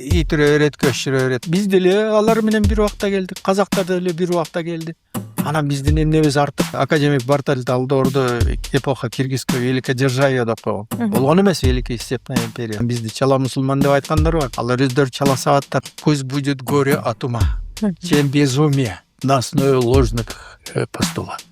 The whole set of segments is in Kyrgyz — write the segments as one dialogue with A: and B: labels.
A: итире берет, көчүрө берет. Биз деле алар менен бир убакта келдик. Казактар деле бир убакта келди. Анан биздин эмнебиз артып, академик Барталь Талдоорду эпоха киргизского великодержавия деп койгон. Болгон эмес великий степная империя. Бизди чала мусулман деп айткандар бар. Алар өздөрү чала сабаттар. Пусть будет горе от ума, чем безумие на основе ложных постулатов.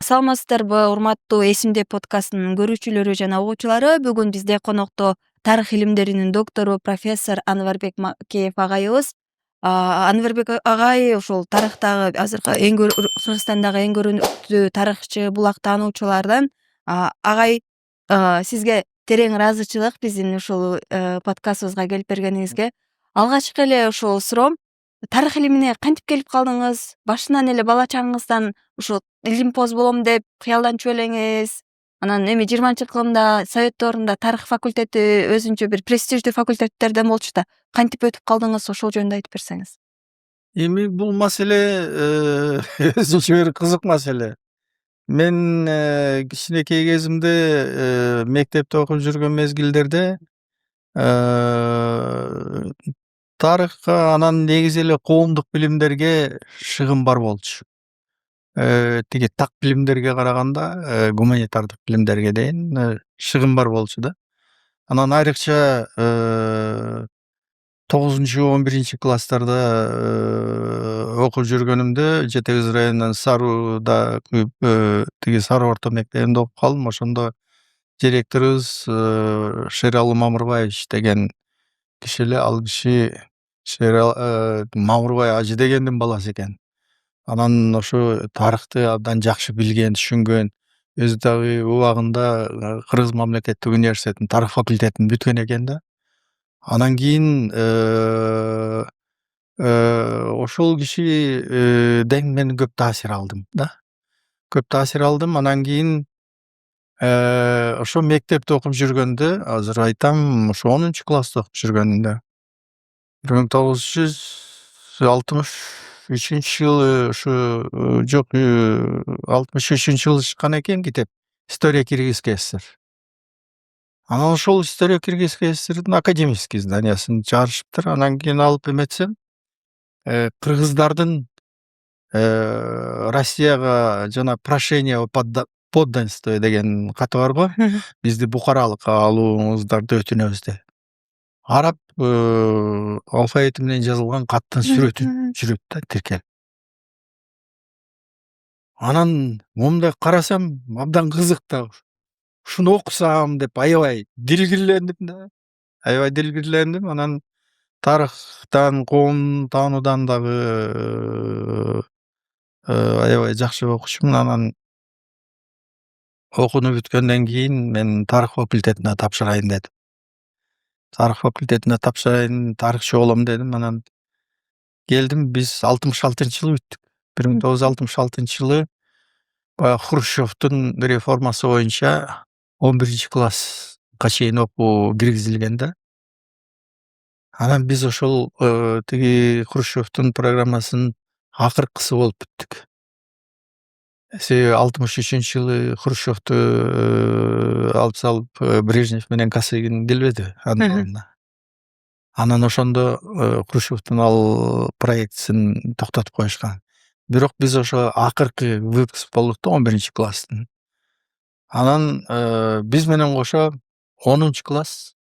B: Саламатсыздарбы, урматтуу Эсимде подкастынын көрүүчүлөрү жана угуучулары. Бүгүн бизде конокто тарых илимдеринин доктору профессор Анварбек Макеев агайыбыз. Анварбек агай ушул тарыхтагы азыркы Кыргызстандагы эң көрүнүктүү тарыхчы, булак таануучулардан. Агай, сизге терең ыраазычылык биздин ушул подкастыбызга келип бергениңизге. Алгачкы эле ушул суроом, тарых илимине кантип келип калдыңыз? Башынан эле бала чагыңыздан ушул илимпоз болом деп кыялданчу элеңиз? Анан эми 20-кылымда Совет доорунда тарых факультети өзүнчө бир престиждүү факультеттерден болчу да. Кантип өтүп калдыңыз? Ошол жөнүндө айтып берсеңиз.
A: Эми бул маселе өзүнчө бир кызык маселе. Мен кичинекей кезимде мектепте окуп жүргөн мезгилдерде тарыхка, анан негизи эле коомдук билимдерге шыгым бар болчу. Тиги так билимдерге караганда гуманитардык билимдерге дейин шыгым бар болчу да. Анан айрыкча 9-11 класстарда окуп жүргөнүмдө Жетегиз районунун Саруда тиги Сару орто мектебинде окуп калдым. Ошондо директорубуз Шералы Мамырбаевич деген киши эле. Ал киши Мамырбай Ажы дегендин баласы экен. Анан ошо тарыхты абдан жакшы билген, түшүнгөн. Өзү дагы убагында Кыргыз мамлекеттик университетинин тарых факультетин бүткөн экен да. Анан кийин ошол кишиден мен көп таасир алдым да. Көп таасир алдым. Анан кийин ошо мектепте окуп жүргөндө, азыр айтам, ошо 10-класста окуп жүргөнүмдө 1963-жылы ушу жок 63-жылы чыккан экен китеп «История Киргизской ССР». Анан ошол «История Киргизской ССР'дин» академический изданиясын чыгарышыптыр. Анан кийин алып эметсем, кыргыздардын Россияга жана прошение о подданстве деген каты бар го. Бизди букаралыкка алууңуздарды өтүнөбүз деп. Араб алфавити менен жазылган каттын сүрөтү жүрөт да, тиркелип. Анан момундай карасам, абдан кызык да. Ушуну окусам деп аябай дилгирлендим да. Анан тарыхтан, коом таануудан дагы аябай жакшы окуучумун. Анан окууну бүткөндөн кийин мен тарых факультетине тапшырайын дедим. Тарых факультетине тапшырайын, тарыхчы болом дедим. Анан келдим, биз 66-жылы бүттүк. 1966-жылы баягы Хрущевдун реформасы боюнча 11-класска чейин окуу киргизилген да. Анан биз ошол тиги Хрущевдун программасынын акыркысы болуп бүттүк. Себеби 63-жылы Хрущевду алып салып, Брежнев менен Косыгин келбеди андыгында. Анан ошондо Хрущевдун ал проектисин токтотуп коюшкан. Бирок биз ошо акыркы выпуск болдук да 11-класстын. Анан биз менен кошо 10-класс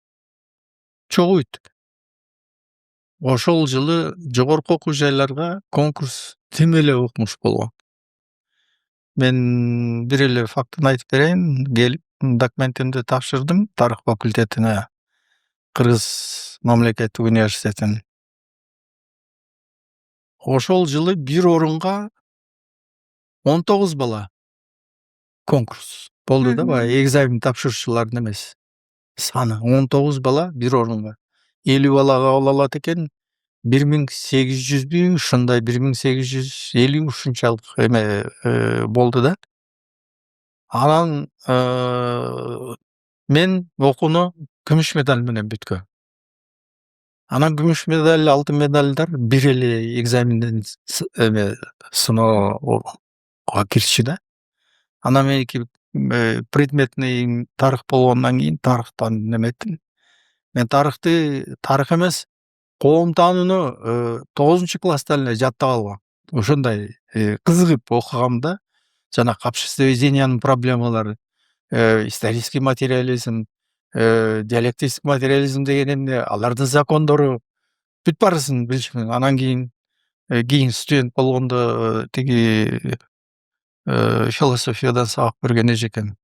A: чогуу бүттүк. Ошол жылы жогорку окуу жайларга конкурс тим эле укмуш болгон. Мен бир эле фактын айтып берейин. Келип документимди тапшырдым тарых факультетине, Кыргыз мамлекеттик университетин. Ошол жылы бир орунга 19 бала конкурс болду да, баягы экзамен тапшыруучулардын эмес. Саны 19 бала бир орунга. 50 бала кабыл алат экен. 1800 ушундай 1850 ушунчалык эме болду да. Анан мен окууну күмүш медаль менен бүткөм. Анан күмүш медаль, алтын медальдар бир эле экзаменден эме сыноого киришчү да. Анан меники предметный тарых болгондон кийин тарыхтан неметтим. Мен тарых эмес, коом таанууну 9-класста эле жаттап алгам. Ошондой кызыгып окугам да. Жана обществоведениянын проблемалары, исторический материализм, диалектический материализм деген эмне, алардын закондору бүт баарысын билишмин. Анан кийин студент болгондо тиги философиядан сабак берген эжекем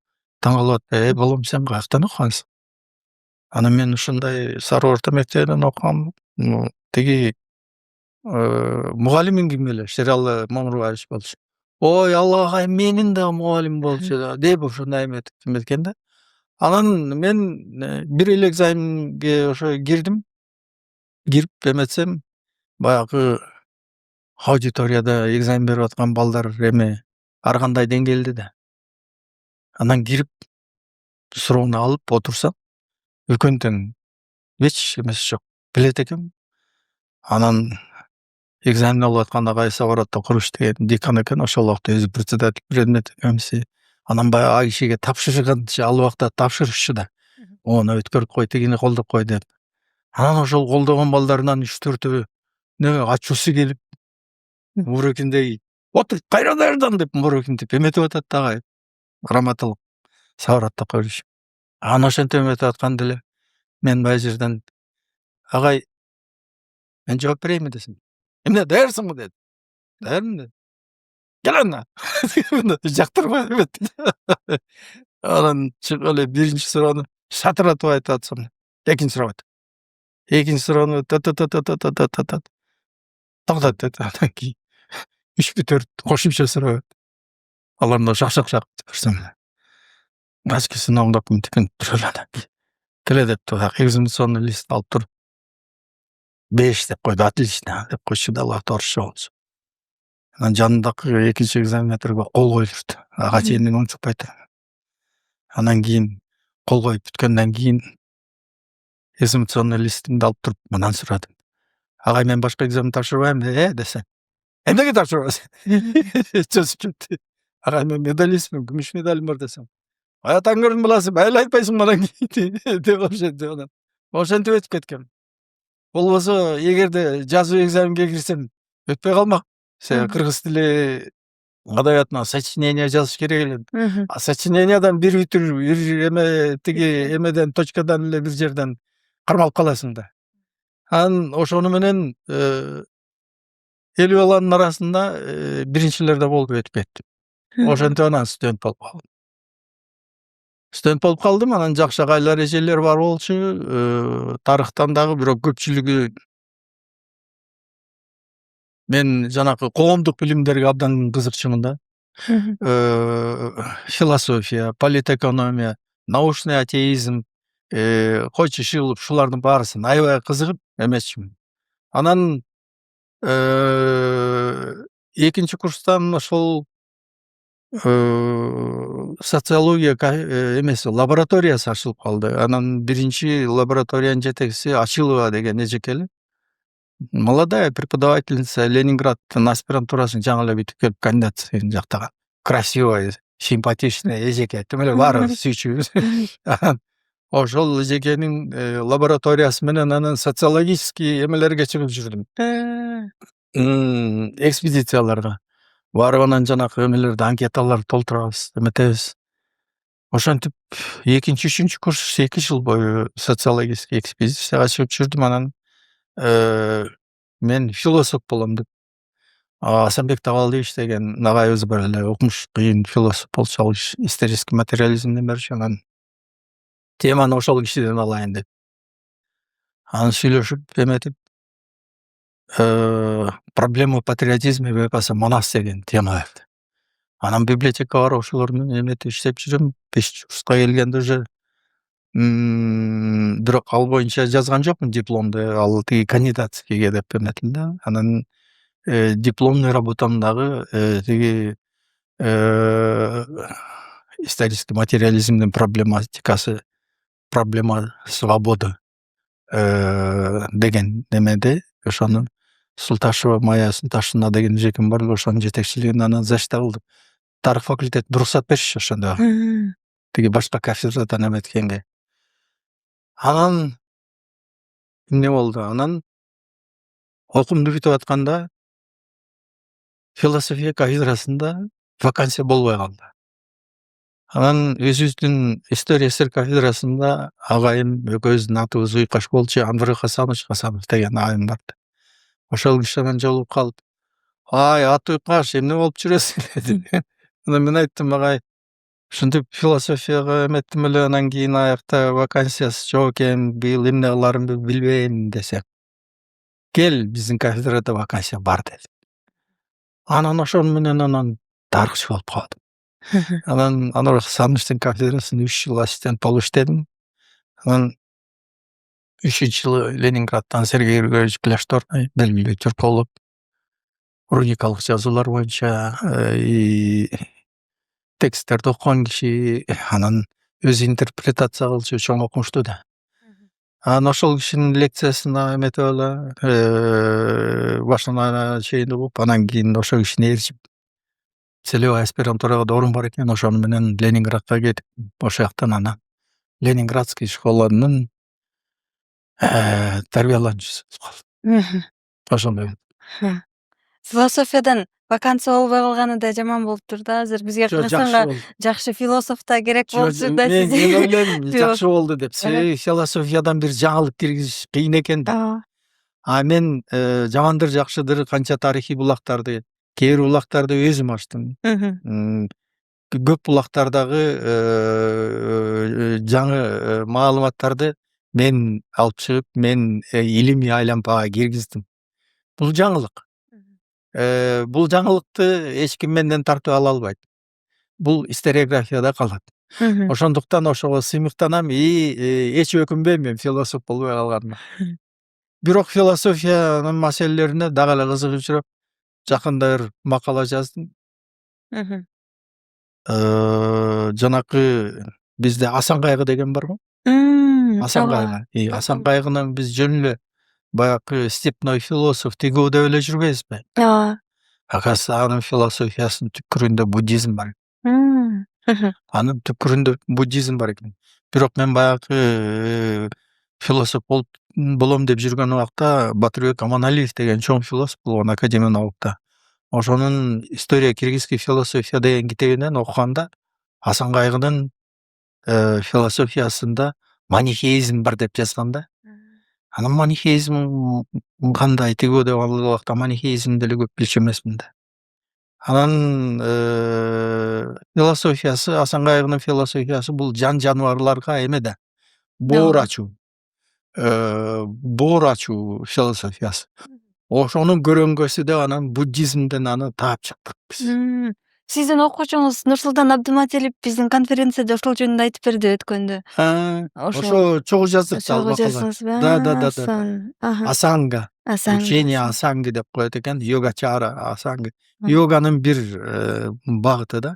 A: таң калып атты: балам, сен каяктан окугансың? Анан мен ушундай Сары орто мектебинен окугам. Тиги мугалимиң ким эле? Шералы Мамырбаевич болчу. Ой, Алла агай, менин да мугалимим болчу деп ошондой эметкен да. Анан мен бир эле экзаменге ошо кирдим. Кирип эметсем, баягы аудиторияда экзамен берип аткан балдар эме ар кандай деңгээлде да. Анан кирип суроону алып отурсам, үлкөндөн эч эмеси жок, билет экенмин. Анан экзамен алып атканда Кайса Воротто Куруш деген декан экен, ошол убакта өзү председатель предмет комиссия. Анан баягы ал кишиге тапшырганчы, ал убакта тапшырышчу да. Ону өткөрүп кой, тигини колдоп кой деп. Анан ошол колдогон балдарынан 3-4 ачуусу келип, мурекиндей: "Отур, кайра даярдан" деп мурекинтип эметип атат да агай. Грамоталык Савратта Куруш. Анан ошентип эметип атканда эле мен бул жерден: "Агай, мен жооп берейинби" десем. "Эмне, даярсыңбы?" деди. "Даярмын" дедим. "Кел анда." Жактырбай эметти. Анан чыгып эле биринчи суроону шатыратып айтып атсам, экинчи суроо айт. Экинчи суроону тототототототот токтот деди. Андан кийин 3-4 кошумча суроо. Аларны шак берсем, ачкысын оңдоп мынтип туруп анан кийин келе деп экзаменационный лист алып туруп 5 деп койду. Отлично деп койчу да, алар орусча болчу. Анан жанындагы экинчи экзаменаторго кол коюлушту. Ага чейин унчукпайт. Анан кийин кол коюп бүткөндөн кийин экзаменационный листимди алып туруп мындан сурадым: "Агай, мен башка экзамен тапшырбаймынбы, десем. "Эмнеге тапшырбайсың?" Чөзүп кетти. "Агай, мен медалистмин, күмүш медалим бар" десем. "Аятаң көрдүм баласы, майыла айтпайсың анан кийин" деп ошентип анан ошентип өтүп кеткем. Болбосо эгерде жазуу экзаменге кирсем өтпөй калмак. Себеби кыргыз тили адабиятына сочинение жазыш керек эле. А сочинениядан бир бүтүр, бир эме тиги эмеден точкадан эле бир жерден кармалып каласың да. Анан ошону менен 50 баланын арасында биринчилерде болуп өтүп кеттим. Ошентип анан студент болуп калдым. Студент болуп калдым, анан жакшы агайлар, эжелер бар болчу. Тарыхтан дагы, бирок көпчүлүгү мен жанакы коомдук билимдерге абдан кызыкчумун да. Философия, политэкономия, научный атеизм, койчу иши шулардын баарысын аябай кызыгып эмесчимин. Анан экинчи курстан ошол социология эмеси лабораториясы ачылып калды. Анан биринчи лабораториянын жетекчиси Ачилова деген эжеке эле. Молодая преподавательница, Ленинградтын аспирантурасын жаңы эле бүтүп келип кандидатскийин жактаган. Красивая, симпатичная эжеке. Тим эле баары сүйчүбүз. Ошол эжекенин лабораториясы менен анан социологический эмелерге чыгып жүрдүм. Экспедицияларга барып анан жанакы эмелерди, анкеталарды толтурабыз, эметебиз. Ошентип экинчи, үчүнчү курс 2 жыл бою социологический экспедицияга чыгып жүрдүм. Анан мен философ болом деп Асанбек Табалдиевич деген агайыбыз бар эле, окумуш кыйын философ болчу, ал исторический материализмден берчү. Анан теманы ошол кишиден алайын деп анан сүйлөшүп эметип проблема патриотизма в эпосе Манас деген тема берди. Анан библиотека бар, ошолор менен эметип иштеп жүрөм. 5 курска келгенде уже бирок ал боюнча жазган жокмун дипломду. Ал тиги кандидатскийге деп эметилди да. Анан дипломный работам дагы тиги исторический материализмдин проблема свободы деген немеде ошону Султашева Майя Султашевна деген жеким бар, ошонун жетекчилигинде анан защита кылдым. Тарых факультетинде уруксат беришти ошондо. Тиги башка кафедрадан эметкенге. Анан эмне болду? Анан окуумду бүтүп атканда философия кафедрасында вакансия болбой калды. Анан өзүбүздүн история СССР кафедрасында агайым экөөбүздүн атыбыз уйкаш болчу, Анварбек Хасанов деген агайым бар. Ошол киши менен жолугуп калып, ай ат уйкаш эмне болуп жүрөсүң деди. Анан мен айттым, агай ушинтип философияга эметтим эле, анан кийин аякта вакансиясы жок экен, быйыл эмне кыларымды билбейм десем, кел биздин кафедрада вакансия бар деди. Анан ошону менен анан тарыхчы болуп калдым. Анан Анварбек Хасановдун кафедрасында 3 жыл ассистент болуп иштедим. Анан 3-жылы Ленинградтан Сергей Григорьевич Кляшторный, белгилүү түрколог, руникалык жазуулар боюнча тексттерди окуган киши, анан өзү интерпретация кылчу, чоң окумуштуу да. Анан ошол кишинин лекциясына эметип эле башынан чейин угуп, анан кийин ошол кишини ээрчип, целевой аспирантурага да орун бар экен, ошону менен Ленинградка кетип, ошол жактан анан Ленинградский школанын тарбиялануучусу болуп калдым. Ошондой.
B: Философиядан вакансия болбой калганы да жаман болуптур да. Азыр бизге Кыргызстанга жакшы философ да керек болчу да.
A: Мен ойлойм жакшы болду деп. Философиядан бир жаңылык киргизиш кыйын экен да. Мен жамандыр жакшыдыр канча тарыхый булактарды, кээ бир булактарды өзүм ачтым. Көп булактардагы жаңы маалыматтарды мен алып чыгып, мен илимий айланпага киргиздим. Бул жаңылык. Бул жаңылыкты эч ким менден тартып ала албайт. Бул историографияда калат. Ошондуктан ошого сыймыктанам, эч өкүнбөйм мен философ болбой калганыма. Бирок философиянын маселелерине дагы эле кызыгып жүрөм. Жакында бир макала жаздым. Жанакы бизде Асан Кайгы деген бар го. Асан Кайгы. Асан Кайгынын биз жөн эле баягы степной философ тигүү деп эле жүрбөйбүзбү? Оказывается, анын философиясынын түпкүрүндө буддизм бар. Анын түпкүрүндө буддизм бар экен. Бирок мен баягы философ болом деп жүргөн убакта Батырбек Аманалиев деген чоң философ болгон академия наукта. Ошонун история киргизский философия деген китебинен окуганда Асан Кайгынын философиясында манихеизм бар деп жазган да. Анан манихеизм кандай тигүү деп ал убакта манихеизмди эле көп билчү эмесмин да. Анан философиясы, Асан Кайгынын философиясы бул жан жаныбарларга эме да, боор ачуу философиясы. Ошонун көрөңгөсү деп анан буддизмден аны таап чыктык биз.
B: Сиздин окуучуңуз Нурсултан Абдыматилип биздин конференцияда ошол жөнүндө айтып берди өткөндө.
A: Ошо чогуу жаздык да ал макала. Да. Асанга. Учение Асанги деп коет экен, йогачара Асанги. Йоганын бир багыты да.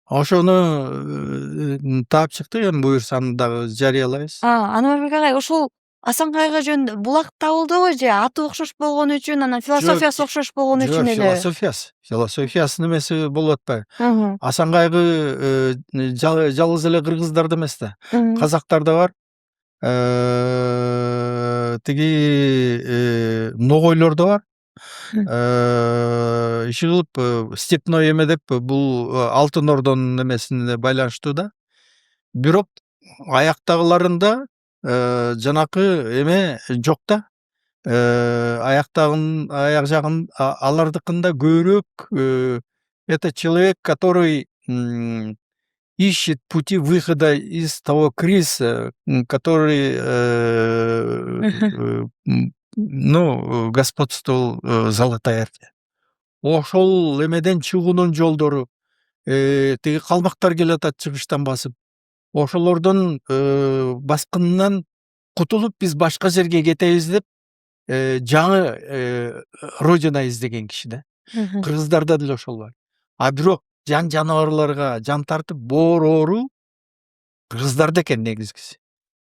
A: Ошону таап чыктык, эми буюрсаны дагы жарыялайбыз.
B: Анварбек агай, ошол Асан Кайгы жөнүндө булак табылдыбы же аты окшош болгону үчүн, анан философиясы окшош болгону үчүн эле?
A: Философиясынын эмеси болуп атпайбы? Асан Кайгы жалгыз эле кыргыздарда эмес да. Казактарда бар. Тиги ногойлордо бар. Иши кылып степной эме деп бул Алтын Ордонун эмесине байланыштуу да. Бирок аяктагыларында жанакы эме жок да. Аяк жагын алардыкында көбүрөөк это человек, который ищет пути выхода из того кризиса, который господствовал Золотая Орда. Ошол эмеден чыгуунун жолдору, тиги калмактар келатат чыгыштан басып, ошолордун баскынынан кутулуп биз башка жерге кетебиз деп жаңы родина издеген киши да. Кыргыздарда деле ошол бар. Бирок жан жаныбарларга жан тартып боор оору кыргыздарда экен негизгиси.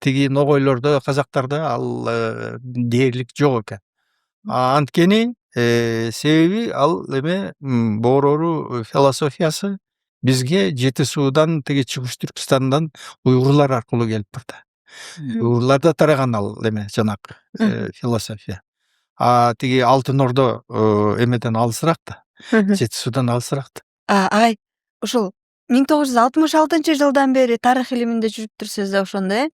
A: тиги ногойлордо казактарда ал дээрлик жок экен. Анткени себеби ал эме Боорору философиясы бизге Жети Суудан тиги Чыгыш Түркүстандан уйгурлар аркылуу келип барды. Уйгурларда тараган ал эме жанакы философия. Тиги Алтын Ордо эмеден алысыраак да. Жети Суудан алысыраак да.
B: Агай, ушул 1966-жылдан бери тарых илиминде жүрүптүрсүз да ошондо,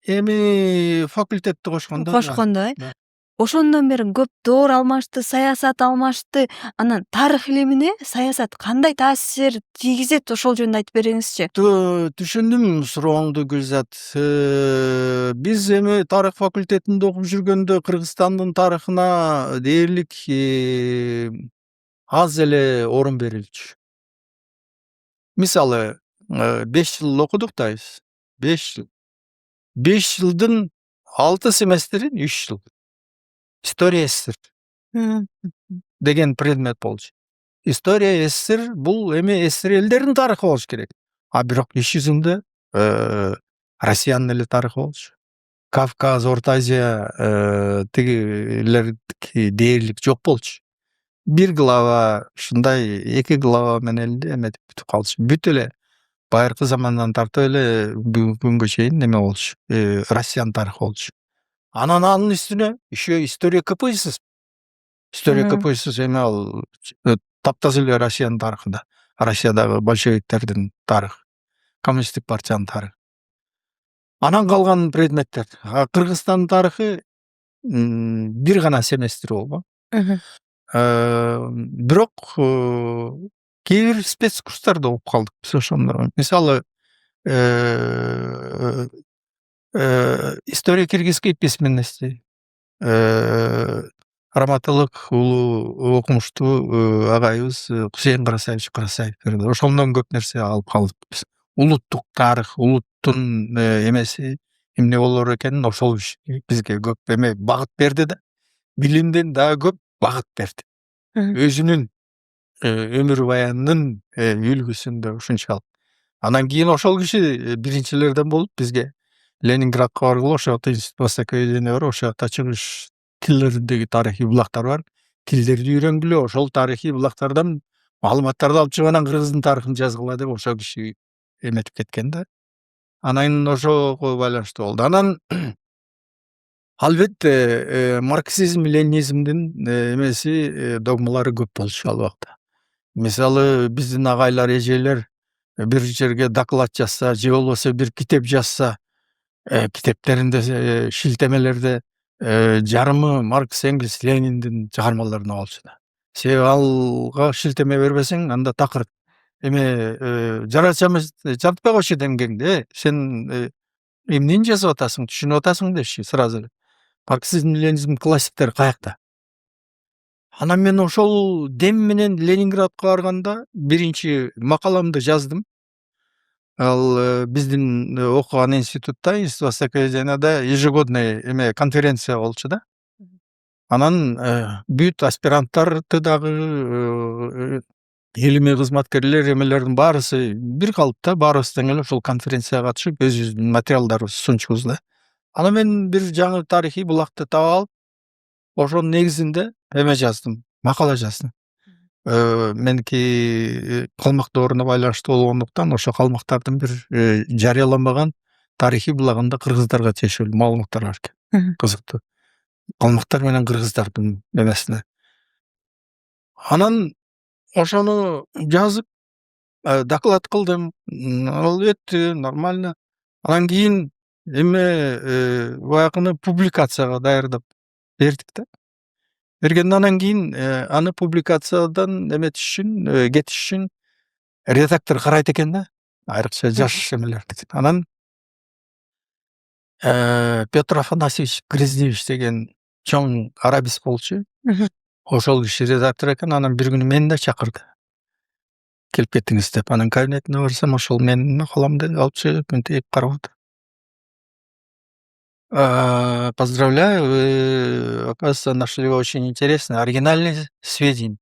A: Эми факультетти кошкондо.
B: кошкондо,
A: Да.
B: Ошондон бери көп доор алмашты, саясат алмашты. Анан тарых илимине саясат кандай таасир тийгизет, ошол жөнүндө айтып бериңизчи.
A: Түшүндүм сурооңду, Гүлзат. Биз эми тарых факультетинде окуп жүргөндө Кыргызстандын тарыхына дээрлик аз эле орун берилчү. Мисалы, 5 жыл окудук да биз. 5 жыл. 5 жылдын 6 семестрин 3 жыл. История СССР деген предмет болчу. История СССР бул эми СССР элдеринин тарыхы болуш керек. Бирок иш жүзүндө Россиянын эле тарыхы болчу. Кавказ, Орто Азия тигилердики дээрлик жок болчу. Бир глава ушундай 2 глава менен эле эметип бүтүп калчу. Бүт эле байыркы замандан тартып эле бүгүнкү күнгө чейин неме болчу. Россиянын тарыхы болчу. Анан анын үстүнө еще история КПСС. История КПСС эми ал таптаза эле Россиянын тарыхында. Россиядагы большевиктердин тарыхы, коммунисттик партиянын тарыхы. Анан калган предметтер. Кыргызстандын тарыхы бир гана семестр болгон. Бирок кээ бир спецкурстарда окуп калдык биз ошондо. Мисалы, история киргизской письменности, раматылык улуу окумуштуу агайыбыз Кусейин Карасаевич берди. Ошондон көп нерсе алып калдык биз. Улуттук тарых, улуттун эмеси эмне болор экенин ошол бизге көп эме багыт берди да. Билимден дагы көп багыт берди. Өзүнүн өмүр баянынын үлгүсүндө ушунчалык. Анан кийин ошол киши биринчилерден болуп бизге Ленинградка баргылы, ошол жакта институт востоковедения бар, ошол жакта чыгыш тилдериндеги тарыхый булактар бар. Тилдерди үйрөнгүлө, ошол тарыхый булактардан маалыматтарды алып чыгып анан кыргыздын тарыхын жазгыла деп ошол киши эметип кеткен да. Анан ошого байланыштуу болду. Анан албетте марксизм, ленинизмдин эмеси догмалары көп болчу ал убакта. Мисалы, биздин агайлар, эжелер бир жерге доклад жазса, же болбосо бир китеп жазса, китептеринде шилтемелерде жарымы Маркс, Энгельс, Лениндин чыгармаларына болчу да. Себеби алга шилтеме бербесең, анда такыр эме жарача эмес, жатпай койчу деңгеңде, сен эмнени жазып атасың, түшүнүп атасың деши сразу эле. Марксизм, ленинизм классиктери каякта? Анан мен ошол дем менен Ленинградка барганда биринчи макаламды жаздым. Ал биздин окуган институтта, институт востоковеденияда ежегодный эме конференция болчу да. Анан бүт аспиранттарды дагы илимий кызматкерлер, эмелердин баарысы бир калыпта, баарыбыз тең эле ошол конференцияга катышып, өзүбүздүн материалдарыбызды сунчубуз да. Анан мен бир жаңы тарыхый булакты таап алып, ошонун негизинде эме жаздым, макала жаздым. Меники калмак дооруна байланыштуу болгондуктан ошо калмактардын бир жарыяланбаган тарыхый булагында кыргыздарга тиешелүү маалыматтар бар экен. Кызыктуу. Калмактар менен кыргыздардын эмесине. Анан ошону жазып доклад кылдым. Ал өттү нормально. Анан кийин эме баягыны публикацияга даярдап бердик да. Бергенден анан кийин аны публикациядан эметиш үчүн, кетиш үчүн редактор карайт экен да. Айрыкча жаш эмелерди. Анан Петр Афанасьевич Грязневич деген чоң арабист болчу. Ошол киши редактор экен. Анан бир күнү мени да чакырды. Келип кетиңиз деп. Анан кабинетине барсам, ошол менин макаламды алып чыгып мынтип карап отур. Поздравляю, вы, оказывается, нашли очень интересные, оригинальные сведения.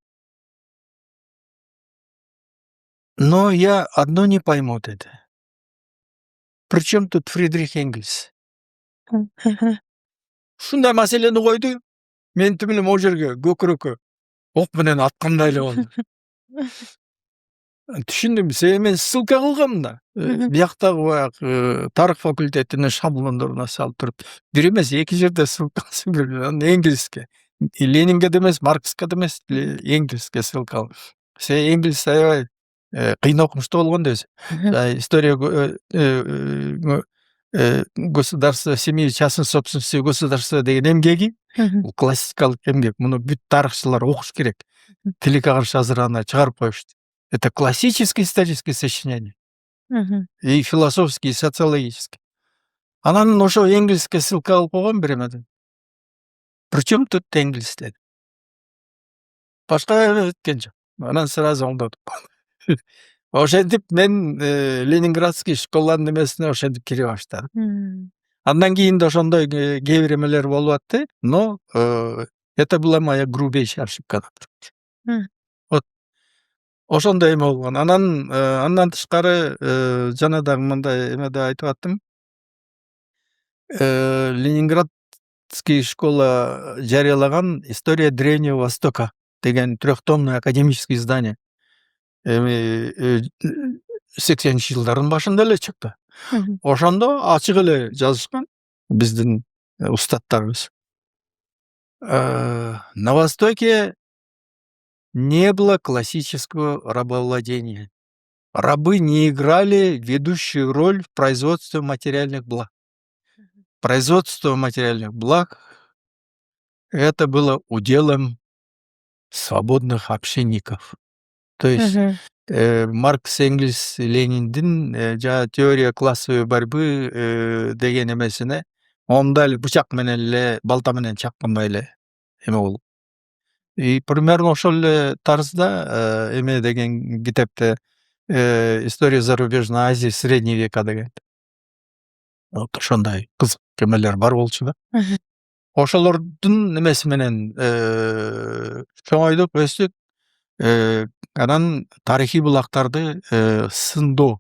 A: Но я одно не пойму, это. Причем тут Фридрих Энгельс? Ушундай маселени койду. Мен тим эле могу жерге көкүрөккө ок менен аткандай эле болду. Түшүндүм, себеби мен ссылка кылгам да. Бияктагы баягы тарых факультетинин шаблондоруна салып туруп, бир эмес, эки жерде ссылкасын берген. Анан Энгельске. Ленинге да эмес, Маркске да эмес, Энгельске ссылка. Себеби Энгельс аябай кыйын окумуштуу болгон да өзү. История государства семьи частной собственности государства деген эмгеги бул классикалык эмгек. Муну бүт тарыхчылар окуш керек. Тилекке каршы азыр чыгарып коюшту. Это классическое историческое сочинение. И философский, и социологический. Анан ошо Энгельске ссылка кылып койгон бир эмеден. Причем тут Энгельс деди. Башка эме кеткен жок. Анан сразу оңдодум. Ошентип мен Ленинградский школанын эмесине ошентип кире баштадым. Андан кийин да ошондой кээ бир эмелер болуп атты, но это была моя грубейшая ошибка. Вот ошондой эме болгон. Андан тышкары жана дагы мындай эме да айтып аттым. Ленинградский школа жарыялаган «История Древнего Востока» деген трехтомный академический издание. 80 жылдардын башында эле чыкты. Ошондо ачык эле жазышкан биздин устаттарыбыз. На Востоке не было классического рабовладения. Рабы не играли ведущую роль в производстве материальных благ. Производство материальных благ — это было уделом свободных общинников. То есть Маркс, Энгельс, Лениндин теория классовой борьбы деген эмесине онда эле бычак менен эле балта менен чапкандай эле эме болуп. И примерно ошол эле тарзда эме деген китепте «История зарубежной Азии в средние века» деген. Вот ошондой кызык эмелер бар болчу да. Ошолордун эмеси менен чоңойдук, өстүк. Анан тарыхый булактарды сындоо.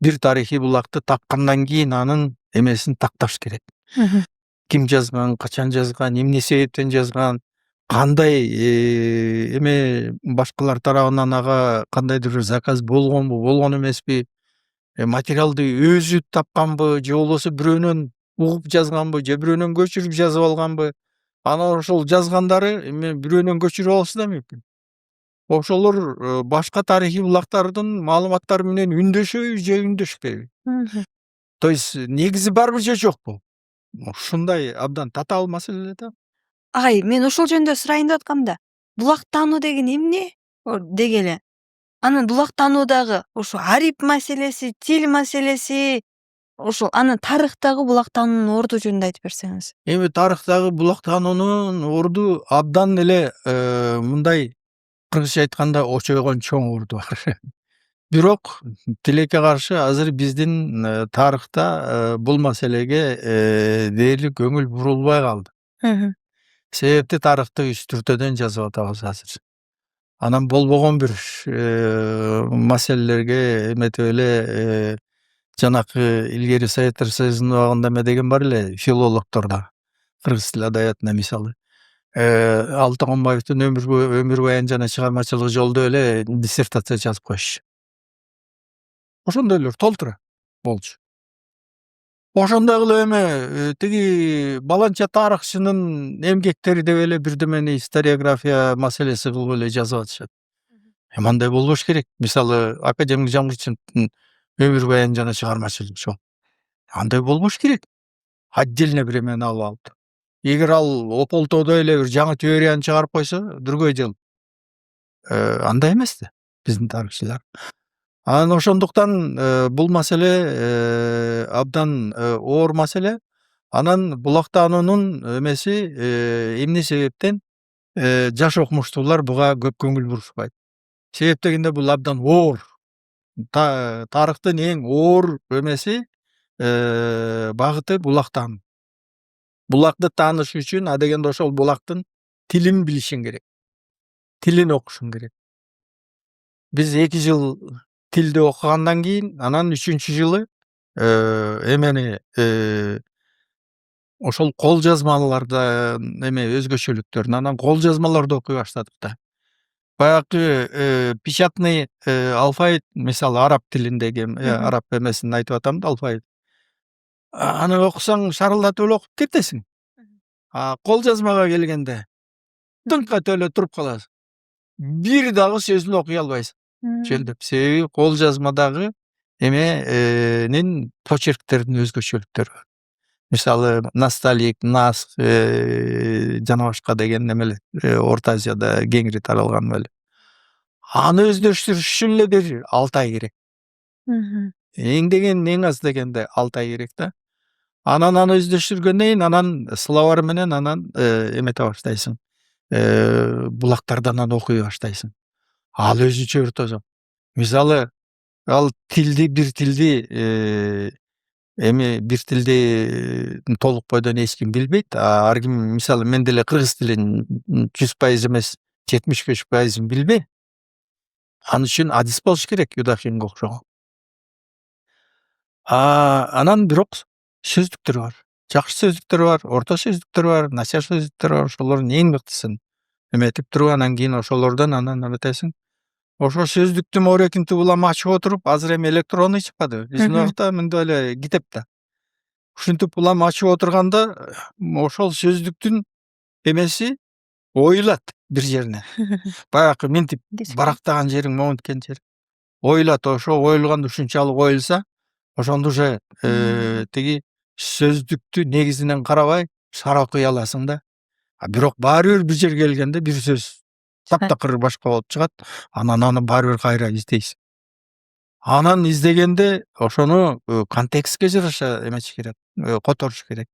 A: Бир тарыхый булакты тапкандан кийин анын эмесин такташ керек. Ким жазган, качан жазган, эмне себептен жазган, кандай эме башкалар тарабынан ага кандайдыр бир заказ болгонбу, болгон эмеспи, материалды өзү тапканбы, же болбосо бирөөнөн угуп жазганбы, же бирөөнөн көчүрүп жазып алганбы. Анан ошол жазгандары эме бирөөнөн көчүрүп алышы да мүмкүн. Ошолор башка тарыхый булактардын маалыматтары менен үндөшөбү же үндөшпөйбү? То есть негизи барбы же жокпу? Ушундай абдан татаал маселе да.
B: Агай, мен ошол жөнүндө сурайын деп аткам да. Булак таануу деген эмне? Деги эле. Анан булак таануудагы ошо арип маселеси, тил маселеси, ошол анын тарыхтагы булак таануунун орду жөнүндө айтып берсеңиз.
A: Эми тарыхтагы булак таануунун орду абдан эле мындай кыргызча айтканда очойгон чоң орду бар. Бирок тилекке каршы азыр биздин тарыхта бул маселеге дээрлик көңүл бурулбай калды. Себепти тарыхты үстүртөдөн жазып атабыз азыр. Анан болбогон бир маселелерге эметип эле жанакы илгери Советтер Союзунун убагында эме деген бар эле филологдордо. Кыргыз тили адабиятына мисалы. Алтыгонбаевдин өмүр баян жана чыгармачылык жолдо эле диссертация жазып коюшчу. Ошондойлор толтура болчу. Ошондой эле эме тиги баланча тарыхчынын эмгектери деп эле бирдемени историография маселеси кылып эле жазып атышат. Мындай болбош керек. Мисалы академик Жамгырчиновдун өмүр баян жана чыгармачылык жол. Андай болбош керек. Отдельно бир эмени алып. Эгер ал ополтодо эле бир жаңы теорияны чыгарып койсо, другой дело. Андай эмес да биздин тарыхчылар. Анан ошондуктан бул маселе абдан оор маселе. Анан булак таануунун эмеси эмне себептен жаш окумуштуулар буга көп көңүл бурушпайт. Себеп дегенде бул абдан оор. Тарыхтын эң оор эмеси багыты булак таануу. Булакты тааныш үчүн адегенде ошол булактын тилин билишиң керек. Тилин окушуң керек. Биз 2 жыл тилди окугандан кийин анан 3-жылы эмени ошол кол жазмаларда эме өзгөчөлүктөрүн анан кол жазмаларды окуй баштадык да. Баягы печатный алфавит, мисалы араб тилиндеги араб эмесин айтып атам да, алфавит. Аны окусаң шарылдатып эле окуп кетесиң. Кол жазмага келгенде дыңката эле туруп каласың. Бир дагы сөзүн окуй албайсың. Түшүндүм. Себеби кол жазмадагы эменин почерктердин өзгөчөлүктөрү бар. Мисалы насталик, наск жана башка деген эмелер Орто Азияда кеңири таралган беле. Аны өздөштүрүш үчүн эле бир 6 ай керек. Эң дегенде эң аз дегенде 6 ай керек да. Анан аны өздөштүргөндөн кийин анан словарь менен анан эмете баштайсың. Булактардан аны окуй баштайсың. Ал өзүнчө бир тозок. Мисалы ал тилди бир тилди бир тилди толук бойдон эч ким билбейт. Ар ким, мисалы мен деле кыргыз тилин 100% эмес 75% билбейм. Ал үчүн адис болуш керек, Юдахинге окшогон. Анан бирок сөздүктөр бар. Жакшы сөздүктөр бар, орто сөздүктөр бар, начар сөздүктөр бар. Ошолордун эң мыктысын эметип туруп, анан кийин ошолордон анан эметесиң. Ошо сөздүктү морекинти улам ачып отуруп, азыр эми электронный чыкпады. Биздин убакта мындай эле китеп да. Ушинтип улам ачып отурганда, ошол сөздүктүн эмеси оюлат бир жерине. Баягы мынтип барактаган жериң, момунткен жер. Оюлат, ошо оюлганда ушунчалык оюлса, ошондо уже тиги сөздүктү негизинен карабай шара окуй аласың да. Бирок баары бир жерге келгенде бир сөз таптакыр башка болуп чыгат. Анан аны баары бир кайра издейсиң. Анан издегенде ошону контекстке жараша эметиш керек, которуш керек.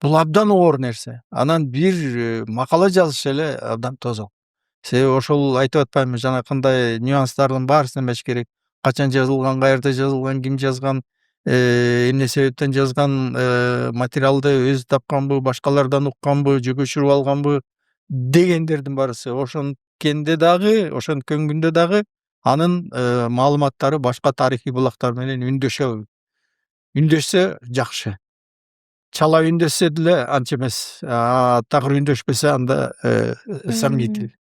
A: Бул абдан оор нерсе. Анан бир макала жазыш эле абдан тозок. Себеби ошол айтып атпаймынбы, жана кандай нюанстардын баарысын эмеш керек. Качан жазылган, каерде жазылган, ким жазган, эмне себептен жазган, материалды өзү тапканбы, башкалардан укканбы, же көчүрүп алганбы дегендердин баарысы. Ошонткенде дагы, ошонткөнгүндө дагы анын маалыматтары башка тарыхый булактар менен үндөшөбү. Үндөшсө жакшы. Чала үндөшсө деле анча эмес. Такыр үндөшпөсө анда сомнительный.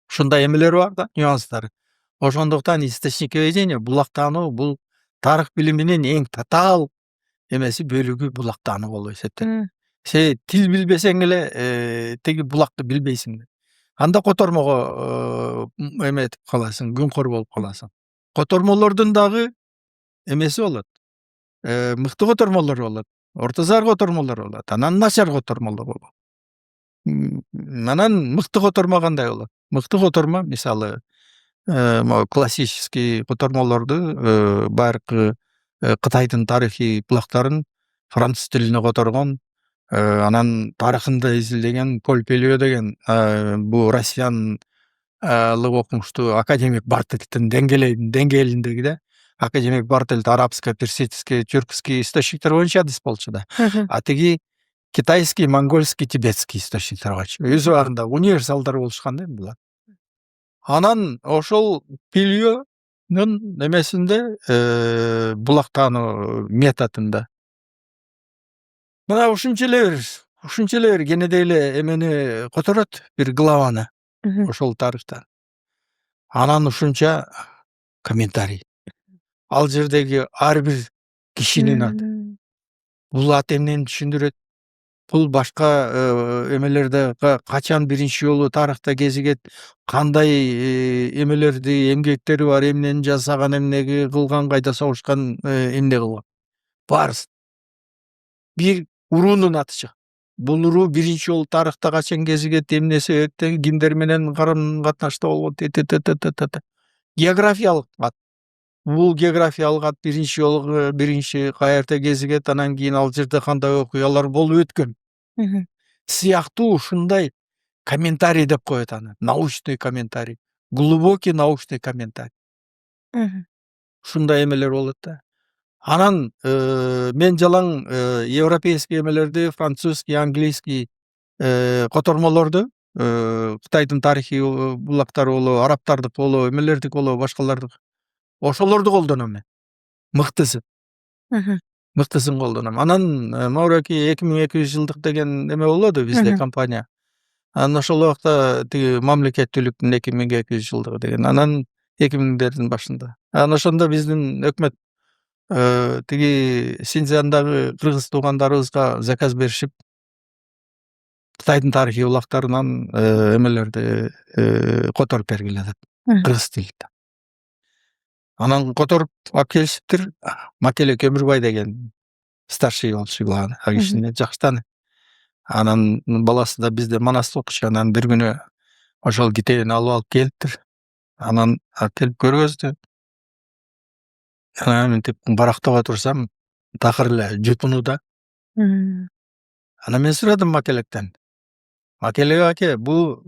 A: Ушундай эмелер бар да, нюанстары. Ошондуктан источнике ведения, булактануу бул тарых билиминин эң татаал эмеси, бөлүгү булактануу болуп эсептелет. Сен тил билбесең эле тиги булакты билбейсиң. Анда котормого эметип каласың, күнкөр болуп каласың. Котормолордун дагы эмеси болот. Мыкты котормолор болот, орто зар котормолор болот, анан начар котормолор болот. Анан мыкты котормо кандай болот? Мыкты котормо, мисалы, могу классический котормолорду байыркы Кытайдын тарыхый булактарын француз тилине которгон, анан тарыхында изилдеген Поль Пелио деген бул Россиянын окумуштуу академик Бартельдин деңгээлиндеги да. Академик Бартельд арабский, персидский, тюркский источниктер боюнча адис болчу да. Тиги китайский, монгольский, тибетский источниктер болчу. Өз убагында универсалдар болушкан да булар. Анан ошол Пелионун эмесинде булактануу методунда мына ушунча эле бир кенедей эле эмени которот, бир главаны ошол тарыхтан. Анан ушунча комментарий. Ал жердеги ар бир кишинин аты. Бул ат эмнени түшүндүрөт? Бул башка эмелерде качан биринчи жолу тарыхта кезигет, кандай эмелерди, эмгектери бар, эмнени жасаган, эмнеге кылган, кайда согушкан, эмне кылган. Баарысы. Бир уруунун аты чыгат. Бул уруу биринчи жолу тарыхта качан кезигет, эмне себептен, кимдер менен карым катнашта болгон, географиялык ат. Бул географиялык ат биринчи жолу биринчи каерде кезигет, анан кийин ал жерде кандай окуялар болуп өткөн. Сыяктуу ушундай комментарий деп коет аны. Научный комментарий. Глубокий научный комментарий. Ушундай эмелер болот да. Анан мен жалаң европейский эмелерди, французский, английский котормолорду, Кытайдын тарыхый булактары болобу, арабтардык болобу, эмелердик болобу, башкалардык, ошолорду колдоном мен. Мыктысы. мыктысын колдоном. Анан Маураки 2200 жылдык деген эме болду бизде компания. Анан ошол убакта тиги мамлекеттүүлүктүн 2200 жылдыгы деген. Анан 2000-дердин башында. Анан ошондо биздин өкмөт тиги Синьцзяндагы кыргыз туугандарыбызга заказ беришип, Кытайдын тарыхый булактарынан эмелерди которуп бергиле деп, кыргыз тилинде. Анан которуп алып келишиптир. Макеле Көмүрбай деген старший болчу ал кишини жакшы тааныйм. Анан баласы да бизде Манаста окушу. Анан бир күнү ошол китебин алып келиптир. Анан алып келип көргөздү. Анан мынтип барактабай турсам, такыр эле жутунууда. Анан мен сурадым Макелектен. Макеле аке, бул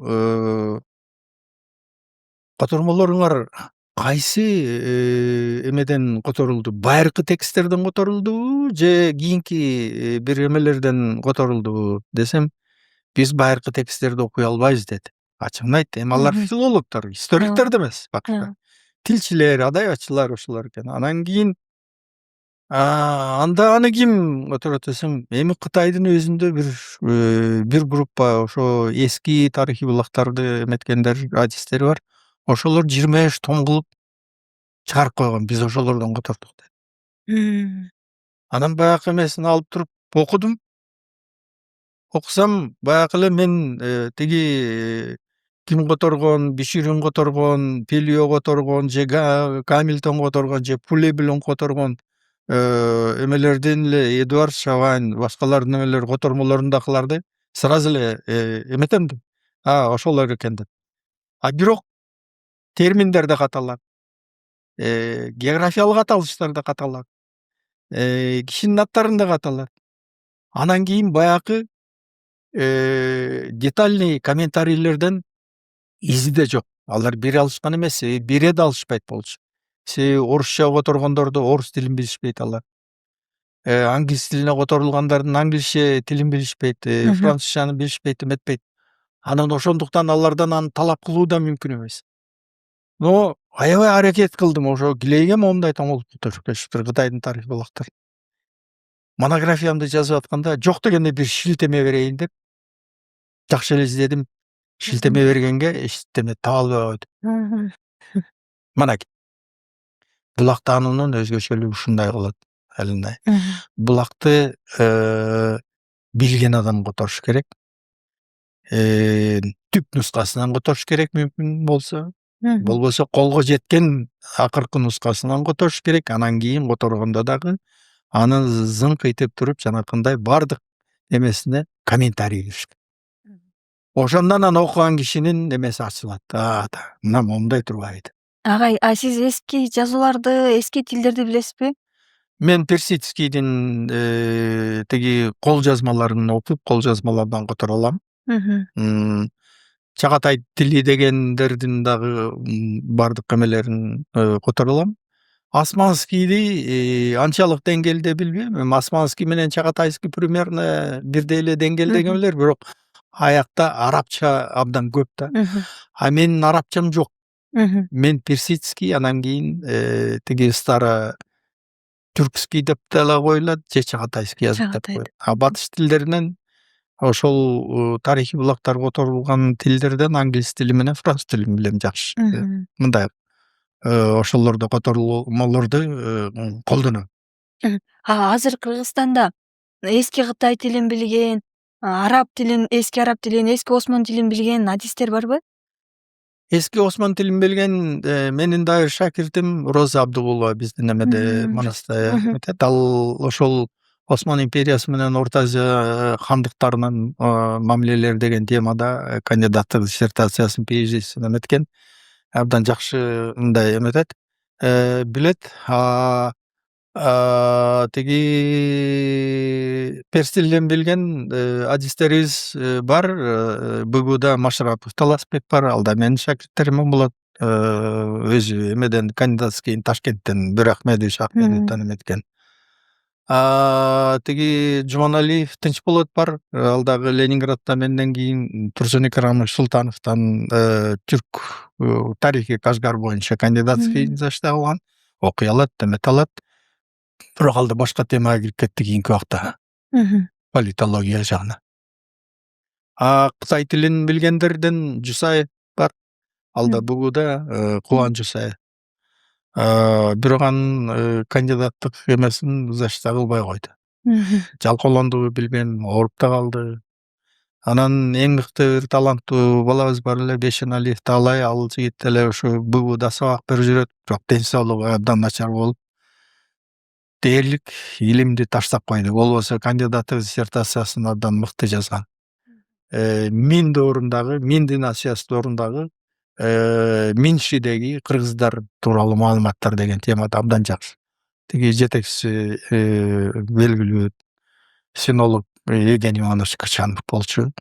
A: котормолоруңар кайсы эмеден которулду? Байыркы тексттерден которулдубу же кийинки бир эмелерден которулдубу десем, биз байыркы тексттерди окуй албайбыз деди. Ачыгын айтты. Эми алар филологдор, историктер да эмес, бакшы. Тилчилер, адайбатчылар ошолор экен. Анан кийин анда аны ким которот десем, эми Кытайдын өзүндө бир группа ошо эски тарыхый булактарды эметкендер, адистер бар. Ошолор 25 том кылып чыгарып койгон. Биз ошолордон котордук деп. Анан баягы эмесин алып туруп окудум. Окусам баягы эле мен тиги ким которгон, Биширин которгон, Пелио которгон, же Гамильтон которгон, же Пулеблон которгон эмелердин эле Эдуард Шавайн, башкалардын эмелер котормолорундакыларды сразу эле эметем деп. Ошолор экен деп. Бирок терминдер да каталат. Географиялык аталыштар да каталат. Кишинин аттарын да каталат. Анан кийин баягы детальный комментарийлерден изи да жок. Алар бере алышкан эмес, бере да алышпайт болчу. Орусча которгондорду орус тилин билишпейт алар. Англис тилине которулгандардын англисче тилин билишпейт, французчаны билишпейт, эметпейт. Анан ошондуктан алардан аны талап кылуу да мүмкүн эмес. Но аябай аракет кылдым, ошо килейге моундай том болуп кетиптир Кытайдын тарыхый булактары. Монографиямды жазып атканда жок дегенде бир шилтеме берейин деп жакшы эле издедим. Шилтеме бергенге эчтеме таба албай койду. Манаки булактануунун өзгөчөлүгү ушундай кылат. Алындай. Булакты билген адам которуш керек. Түп нускасынан которуш керек мүмкүн болсо. Болбосо колго жеткен акыркы нускасынан которуш керек. Анан кийин которгондо дагы аны зыңкыйтып туруп жанакындай бардык эмесине комментарий бериш керек. Ошондон аны окуган кишинин эмеси ачылат. Мына моундай турбайбы.
B: Агай, сиз эски жазууларды, эски тилдерди билесизби?
A: Мен Персидскийдин тиги кол жазмаларын окуп, кол жазмалардан которо алам. Чагатай тили дегендердин дагы бардык эмелерин которо алам. Османскийди анчалык деңгээлде билбейм. Эми Османский менен Чагатайский примерно бирдей эле деңгээлдеги эмелер, бирок аякта арабча абдан көп да. Менин арабчам жок. Мен персидский, анан кийин тиги старо түркский деп дагы коюлат, же чагатайский язык деп коюлат. Батыш тилдеринен ошол тарыхый булактар которулган тилдерден англис тили менен француз тилин билем жакшы. Мындай ошолордо которулмаларды колдоном.
B: Азыр Кыргызстанда эски Кытай тилин билген, араб тилин, эски араб тилин, эски осман тилин билген адистер барбы?
A: Эски осман тилин билген менин дагы шакиртим Роза Абдулова биздин эмеде Манаста эметет. Ал ошол Осман империясы менен Орто Азия хандыктарынын мамилелери деген темада кандидаттык диссертациясын PhD'син эметкен. Абдан жакшы мындай эметет, билет. Тиги перс тилин билген адистерибиз бар. БГУда Машарапов Таласбек бар, ал да менин шакирттеримден болот. Өзү эмеден кандидатский Ташкенттен Бирахмедович Ахмедовдон эметкен. Тиги Жуманалиев Тынчболот бар, ал дагы Ленинградда менден кийин Турсун Икрамович Султановдон түрк тарихи Кашгар боюнча кандидатский заштап алган. Окуй алат, эмете алат. Бирок алда башка темага кирип кетти кийинки убакта, политология жагына. Кытай тилин билгендерден Жусаев бар. Алда БГУда Кубан Жусаев. Бирок анын кандидаттык эмесин защита кылбай койду. Жалкоолондугу билбейм, ооруп да калды. Анан эң мыкты бир таланттуу балабыз бар эле, Бешен Алиев Таалай, ал жигит деле ушу БГУда сабак берип жүрөт, бирок ден соолугу абдан начар болуп, дээрлик илимди таштап койду. Болбосо кандидаттык диссертациясын абдан мыкты жазган. Мин доорундагы, Мин династиясы доорундагы Миншидеги кыргыздар тууралуу маалыматтар деген темада абдан жакшы. Тиги жетекчиси белгилүү синолог Евгений Иванович Качанов болчу.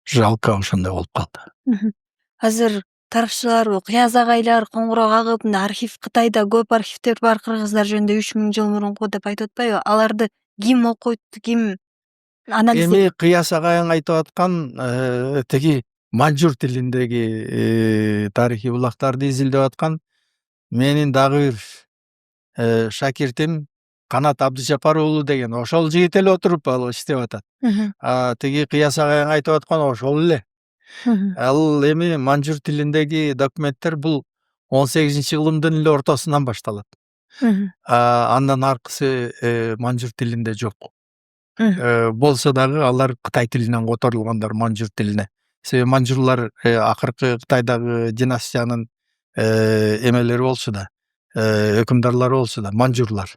A: Жалко ошондой болуп калды.
B: Азыр тарыхчылар, Кыяз агайлар коңгуроо кагып, архив Кытайда көп архивдер бар кыргыздар жөнүндө 3000 жыл мурунку деп айтып атпайбы? Аларды ким окуйт, ким анализ
A: Эми Кыяз агайың айтып аткан тиги манжур тилиндеги тарыхый булактарды изилдеп аткан менин дагы бир шакиртим Канат Абдыжапар уулу деген ошол жигит эле отуруп ал иштеп атат. Тиги Кыяз агайың айтып аткан ошол эле. Ал эми манжур тилиндеги документтер бул 18-кылымдын эле ортосунан башталат. Андан аркысы манжур тилинде жок. Болсо дагы алар Кытай тилинен которулгандар манжур тилине. Себеби манжурлар акыркы Кытайдагы династиянын эмелери болчу да, өкүмдарлары болчу да, манжурлар.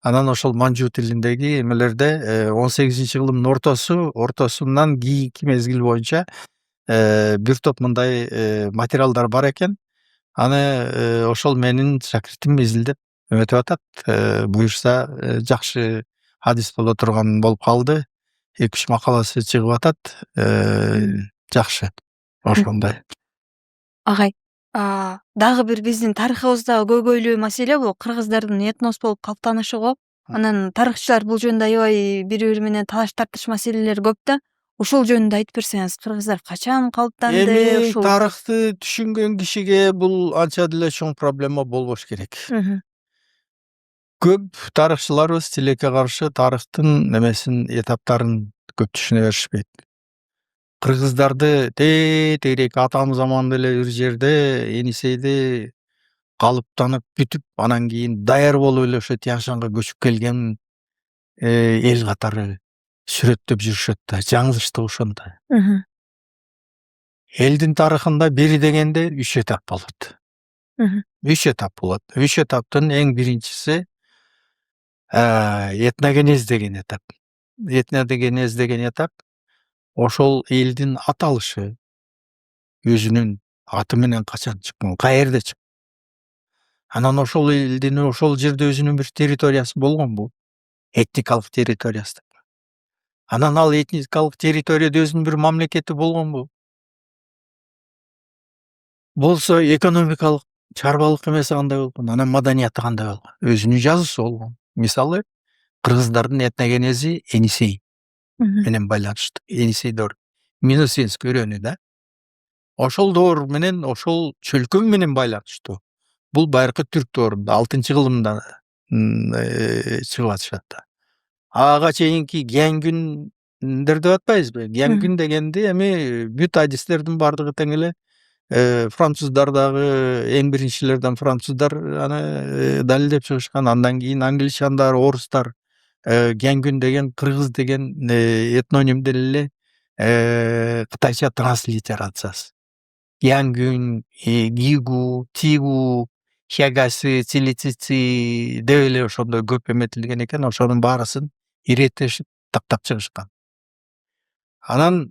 A: Анан ошол манжур тилиндеги эмелерде 18-кылымдын ортосунан кийинки мезгил боюнча бир топ мындай материалдар бар экен. Аны ошол менин шакиртим изилдеп өтүп атат. Буюрса жакшы адис боло турган болуп калды. 2-3 макаласы чыгып атат. Жакшы. Ошондой.
B: Агай, дагы бир биздин тарыхыбызда көйгөйлүү маселе бул кыргыздардын этнос болуп калыптанышы го. Анан тарыхчылар бул жөнүндө аябай бири-бири менен талаш тартыш маселелер көп да. Ушул жөнүндө айтып берсеңиз, кыргыздар качан калыптанды?
A: Эми тарыхты түшүнгөн кишиге бул анча деле чоң проблема болбош керек. Көп тарыхчыларыбыз тилекке каршы тарыхтын эмесин, этаптарын көп түшүнө беришпейт. Кыргыздарды тегерек атам заманында эле бир жерде Энисейде калыптанып бүтүп, анан кийин даяр болуп эле ошо Тянь-Шанга көчүп келген эл катары сүрөттөп жүрүшөт да, жаңылыштык ошондо. Элдин тарыхында бери дегенде 3 этап болот. 3 этап болот. 3 этаптын эң биринчиси этногенез деген этап. Этногенез деген этап ошол элдин аталышы, өзүнүн аты менен качан чыккан, каерде чыккан. Анан ошол элдин ошол жерде өзүнүн бир территориясы болгонбу? Этникалык территориясы. Анан ал этникалык территорияда өзүнүн бир мамлекети болгонбу? Болсо экономикалык, чарбалык эмеси кандай болгон? Анан маданияты кандай болгон? Өзүнүн жазуусу болгон. Мисалы, кыргыздардын этногенези Энисей менен байланыштуу. Энисей доор. Минусинск өрөөнү да. Ошол доор менен, ошол чөлкө менен байланыштуу. Бул байыркы түрк доорунда 6-кылымда чыгып атышат да. Ага чейинки Гянгүндер деп атпайбызбы? Гянгүн дегенди эми бүт адистердин бардыгы тең эле француздар дагы эң биринчилерден француздар аны далилдеп чыгышкан. Андан кийин англичандар, орустар Гянгүн деген кыргыз деген этнонимден эле кытайча транслитерациясы. Гянгүн, Гигу, Тигу, Хягасы, Цилицици деп эле ошондой көп эметилген экен. Ошонун баарысын иреттешип тактап чыгышкан. Анан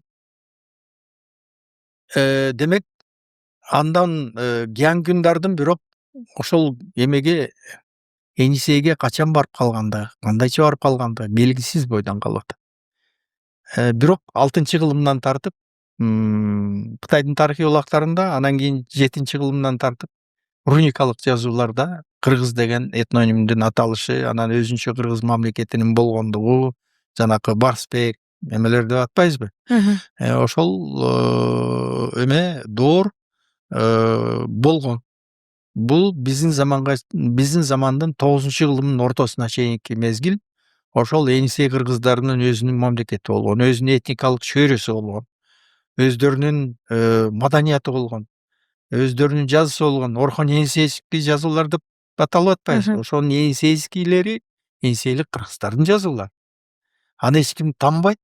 A: демек андан Гянгүндардын бирок ошол эмеге Энисейге качан барып калганда, кандайча барып калганда белгисиз бойдон калып атат. Бирок 6-кылымдан тартып Кытайдын тарыхый булактарында, анан кийин 7-кылымдан тартып руникалык жазууларда кыргыз деген этнонимдин аталышы, анан өзүнчө кыргыз мамлекетинин болгондугу, жанакы Барсбек эмелер деп атпайбызбы? Ошол эме доор болгон. бул биздин замандын 9-кылымдын ортосуна чейинки мезгил. Ошол Енисей кыргыздарынын өзүнүн мамлекети болгон, өзүнүн этникалык чөйрөсү болгон, өздөрүнүн маданияты болгон, өздөрүнүн жазуусу болгон. Орхон енисейский жазуулар деп аталып атпайбы? Ошонун енисейскийлери енисейлик кыргыздардын жазуулары. Аны эч ким танбайт.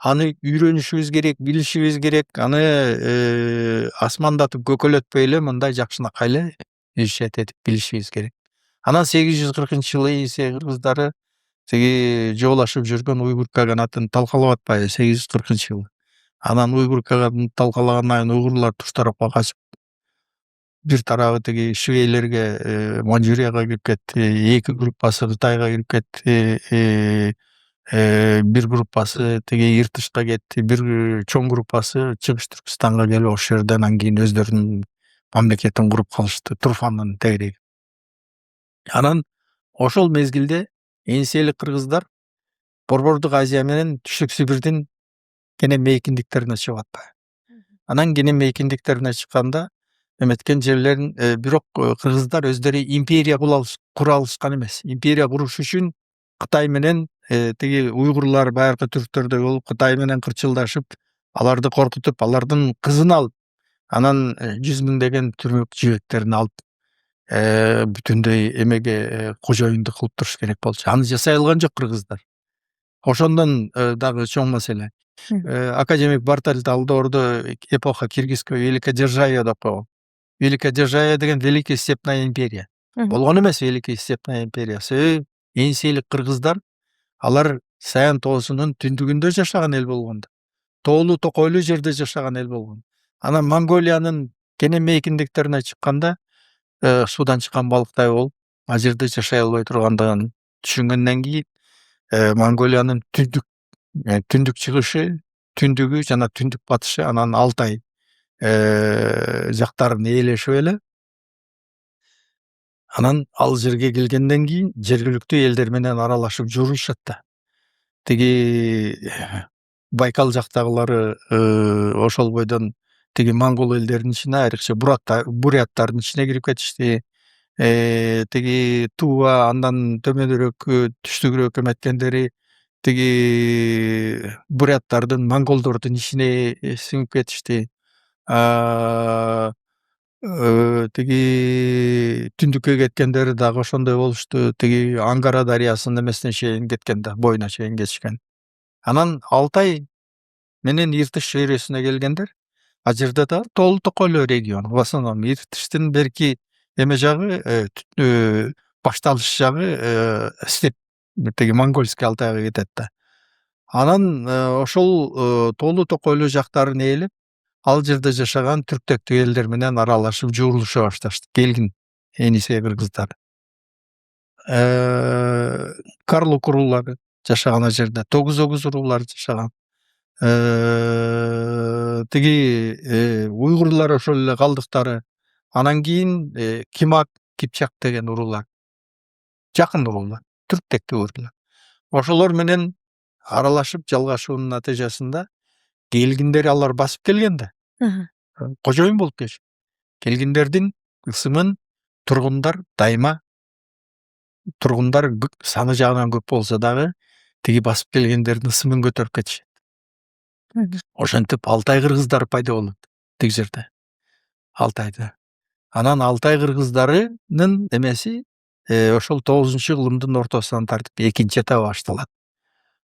A: Аны үйрөнүшүбүз керек, билишибиз керек. Аны асмандатып көкөлөтпөй эле мындай жакшынакай эле изучать этип билишибиз керек. Анан 840-жылы Енисей кыргыздары тиги жоолашып жүргөн уйгур каганатын талкалап атпайбы 840-жылы. Анан уйгур каганатын талкалагандан кийин уйгурлар туш тарапка качып, бир тарабы тиги швейлерге, Манчжурияга кирип кетти, эки группасы Кытайга кирип кетти, бир группасы тиги Иртышка кетти, бир чоң группасы Чыгыш Түркстанга келип ошол жерде анан кийин өздөрүнүн мамлекетин куруп калышты, Турфандын тегереги. Анан ошол мезгилде Енисейлик кыргыздар Борбордук Азия менен Түштүк Сибирдин кенен мейкиндиктерине чыгып атпайбы? Анан кенен мейкиндиктерине чыкканда эметкен жерлерин, бирок кыргыздар өздөрү империя кура алышкан эмес. Империя куруш үчүн Кытай менен тиги уйгурлар байыркы түрктөрдөй болуп, Кытай менен кырчылдашып, аларды коркутуп, алардын кызын алып, анан 100 миңдеген түрмөк жибектерин алып, бүтүндөй эмеге кожоюндук кылып туруш керек болчу. Аны жасай алган жок кыргыздар. Ошондон дагы чоң маселе. Академик Бартальд Алдоордо эпоха киргизского великодержавия деп койгон. Великодержавие деген Великая степная империя. Болгон эмес Великая степная империя. Себеби Енисейлик кыргыздар алар Саян тоосунун түндүгүндө жашаган эл болгон. Тоолуу токойлуу жерде жашаган эл болгон. Анан Монголиянын кенен мейкиндиктерине чыкканда суудан чыккан балыктай болуп, ал жерде жашай албай тургандыгын түшүнгөндөн кийин Монголиянын түндүк чыгышы, түндүгү жана түндүк батышы, анан Алтай жактарын ээлешип эле, анан ал жерге келгенден кийин жергиликтүү элдер менен аралашып журушат да. Тиги Байкал жактагылары ошол бойдон тиги монгол элдеринин ичине, айрыкча буряттардын ичине кирип кетишти. Тиги Тува, андан төмөнүрөөк, түштүгүрөөк эметкендери тиги буряттардын, монголдордун ичине сиңип кетишти. Тиги түндүккө кеткендери дагы ошондой болушту. Тиги Ангара дарыясынын эмесине чейин кеткен да, боюна чейин кетишкен. Анан Алтай менен Иртыш чөйрөсүнө келгендер, ал жерде да тоолуу токойлуу регион. В основном Иртыштын берки эме жагы, башталыш жагы степь, тиги монгольский Алтайга кетет да. Анан ошол тоолуу токойлуу жактарын ээлеп, ал жерде жашаган түрктөктүү элдер менен аралашып журулуша башташты. Келгин Енисей кыргыздары. Карлук уруулары жашаган ал жерде, Тогуз уруулары жашаган. Тиги уйгурлар ошол эле калдыктары. Анан кийин Кимак, Кипчак деген уруулар. Жакын уруулар, түрктөктүү уруулар. Ошолор менен аралашып жалгашуунун натыйжасында келгиндер алар басып келген да. Кожоюн болуп келишкен. Келгиндердин ысымын тургундар дайыма, тургундар саны жагынан көп болсо дагы тиги басып келгендердин ысымын көтөрүп кетишет. Ошентип Алтай кыргыздары пайда болот тиги жерде. Алтайда. Анан Алтай кыргыздарынын эмеси ошол 9-кылымдын ортосунан тартып экинчи этабы башталат.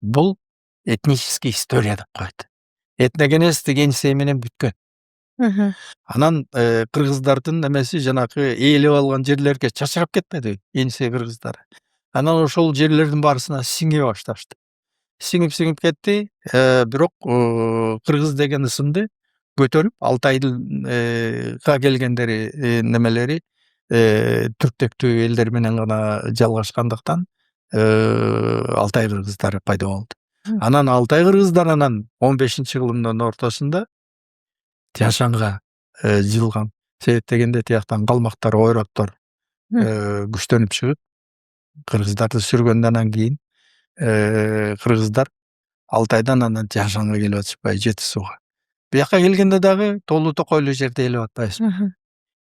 A: Бул этнический история деп коет. Этногенез Енисей менен бүткөн. Анан кыргыздардын эмеси жанакы ээлеп алган жерлерге чачырап кетпеди Енисей кыргыздары. Анан ошол жерлердин баарысына сиңе башташты. Сиңип кетти, бирок кыргыз деген ысымды көтөрүп, Алтайга келгендери немелери түрктөктүү элдер менен гана жалгашкандыктан Алтай кыргыздары пайда болду. Анан Алтай кыргыздары анан 15-кылымдын ортосунда Тянь-Шанга жылган. Себеп дегенде тияктан калмактар, ойроктор күчтөнүп чыгып, кыргыздарды сүргөндөн кийин кыргыздар Алтайдан анан Тянь-Шанга келип атышпайбы, Жети сууга. Бияка келгенде дагы тоолуу токойлуу жерде ээлеп атпайбызбы?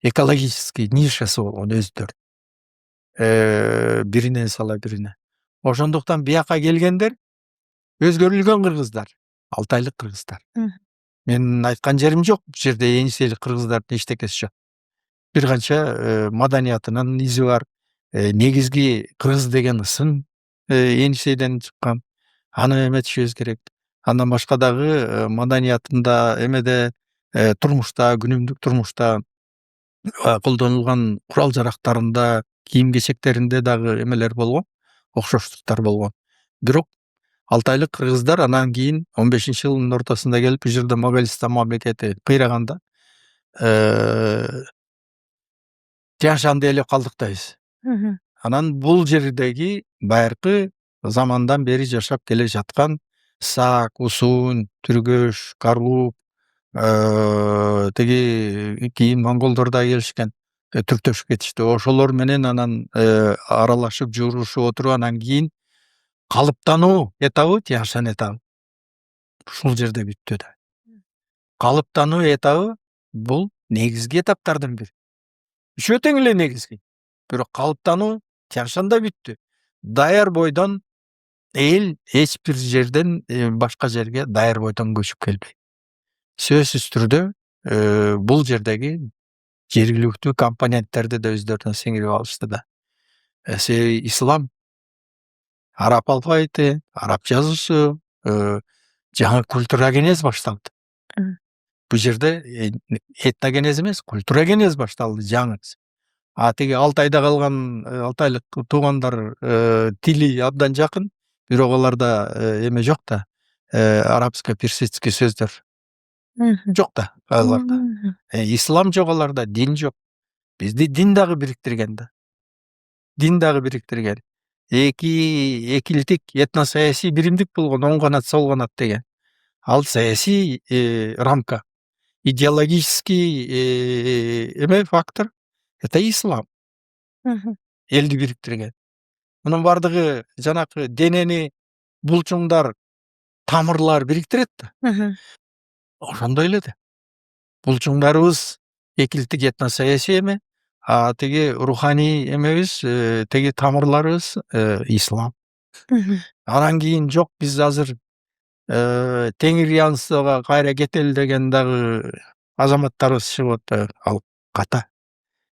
A: экологический нишасы болгон өздөрүнүн. Биринен сала бирине. Ошондуктан бияка келгендер өзгөрүлгөн кыргыздар, алтайлык кыргыздар. Менин айткан жерим жок, бул жерде энисейлик кыргыздардын эчтекеси жок. Бир канча маданиятынын изи бар. Негизги кыргыз деген сын энисейден чыккан. Аны эметишибиз керек. Андан башка дагы маданиятында, эмеде, турмушта, күнүмдүк турмушта колдонулган курал жарактарында, кийим кечектеринде дагы эмелер болгон, окшоштуктар болгон. Бирок алтайлык кыргыздар анан кийин 15-жылдын ортосунда келип, бул жерде Моголистан мамлекети кыйраганда Тянь Шаньда эле калдыктайбыз. Анан бул жердеги байыркы замандан бери жашап келе жаткан Сак, Усун, Түргөш, Карлук, тиги кийин монголдор да келишкен, түртөшүп кетишти. Ошолор менен анан аралашып, жуурушуп отуруп, анан кийин калыптануу этабы, Тянь Шань этабы ушул жерде бүттү да. Калыптануу этабы бул негизги этаптардын бири. Үчөө тең эле негизги. Бирок калыптануу Тянь Шаньда бүттү. Даяр бойдон эл эч бир жерден башка жерге даяр бойдон көчүп келбейт. Сөзсүз түрдө бул жердеги жергиликтүү компоненттерди да өздөрүнө сиңирип алышты да. Себеби ислам, араб алфавити, араб жазуусу, жаңы культурогенез башталды. Бул жерде этногенез эмес, культурогенез башталды жаңы. Тиги Алтайда калган алтайлык туугандар тили абдан жакын, бирок аларда эме жок да, арабско-персидский сөздөр жок да аларда. Ислам жок аларда, дин жок. Бизди дин дагы бириктирген да. Дин дагы бириктирген. Экилдик этно-саясий биримдик болгон, оң канат, сол канат деген. Ал саясий рамка. Идеологический эме фактор — это ислам. Элди бириктирген. Мунун бардыгы жанакы денени булчуңдар, тамырлар бириктирет да. Ошондой эле да. Булчуңдарыбыз экилдик этно-саясий эме, тиги руханий эмебиз, тиги тамырларыбыз ислам. Анан кийин жок, биз азыр теңирянствого кайра кетели деген дагы азаматтарыбыз чыгып атты. Ал ката.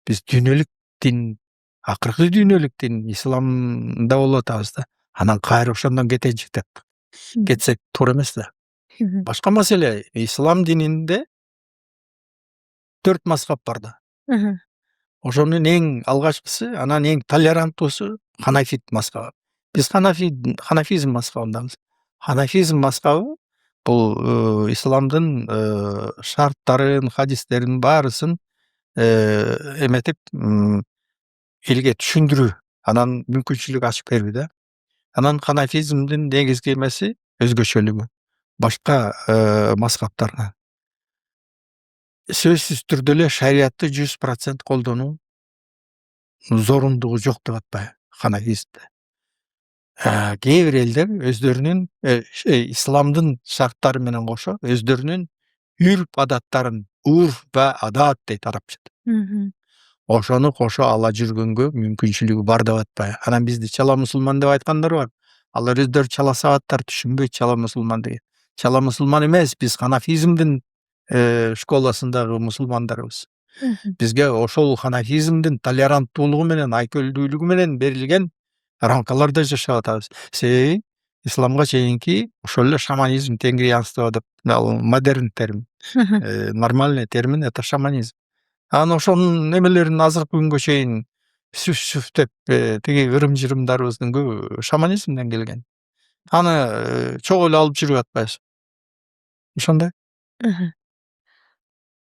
A: Биз дүйнөлүк дин, акыркы дүйнөлүк дин исламда болуп атабыз да. Анан кайра ошондон кетейинчи деп кетсек туура эмес да. Башка маселе, ислам дининде 4 мазхаб бар да. Ошонун эң алгачкысы, анан эң толеранттуусу Ханафит мазхабы. Биз ханафизм мазхабындабыз. Ханафизм мазхабы бул исламдын шарттарын, хадистерин баарысын эметип элге түшүндүрүү, анан мүмкүнчүлүк ачып берүү да. Анан ханафизмдин негизги эмеси өзгөчөлүгү башка мазхабтардан. Сөзсүз түрдө эле шариятты 100% колдонуу зорундугу жок деп атпайбы ханафизмде. Кээ бир элдер өздөрүнүн исламдын шарттары менен кошо өздөрүнүн үрп адаттарын, урф ва адат дейт арабчада. Ошону кошо ала жүргөнгө мүмкүнчүлүгү бар деп атпайбы. Анан бизди чала мусулман деп айткандар бар. Алар өздөрү чала сабаттар, түшүнбөйт чала мусулман деген. Чала мусулман эмес, биз ханафизмдин школасындагы мусулмандарбыз. Бизге ошол ханафизмдин толеранттуулугу менен, айкөлдүүлүгү менен берилген рамкаларда жашап атабыз. Себеби исламга чейинки ошол эле шаманизм, теңирянство деп, модерн термин. Нормальный термин — это шаманизм. Анан ошонун эмелерин азыркы күнгө чейин сүф деп тиги ырым-жырымдарыбыздын көбү шаманизмден келген. Аны чогуу эле алып жүрүп атпайбыз. Ошондой.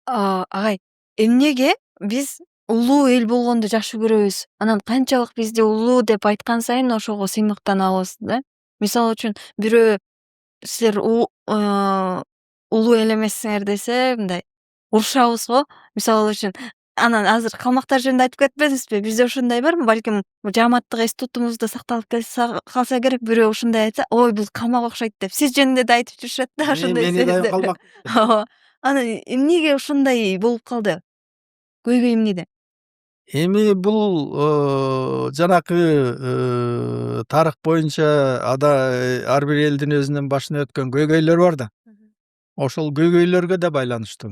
B: Агай, эмнеге биз улуу эл болгонду жакшы көрөбүз? Анан канчалык бизди улуу деп айткан сайын ошого сыймыктанабыз да. Мисалы үчүн бирөө силер улуу эл эмессиңер десе, мындай урушабыз го. Мисалы үчүн анан азыр калмактар жөнүндө айтып кетпедиңизби? Бизде ошондой барбы? Балким жааматтык институтубузда сакталып калса керек, бирөө ушундай айтса, ой бул камак окшойт деп. Сиз жөнүндө да айтып жүрүшөт да ошондой
A: Мени дайым
B: сөздөрдү.
A: калмак.
B: Анан эмнеге ушундай болуп калды? көйгөй эмнеде?
A: Эми бул жанакы тарых боюнча ар бир элдин өзүнүн башынан өткөн көйгөйлөр бар да. Ошол көйгөйлөргө да байланыштуу.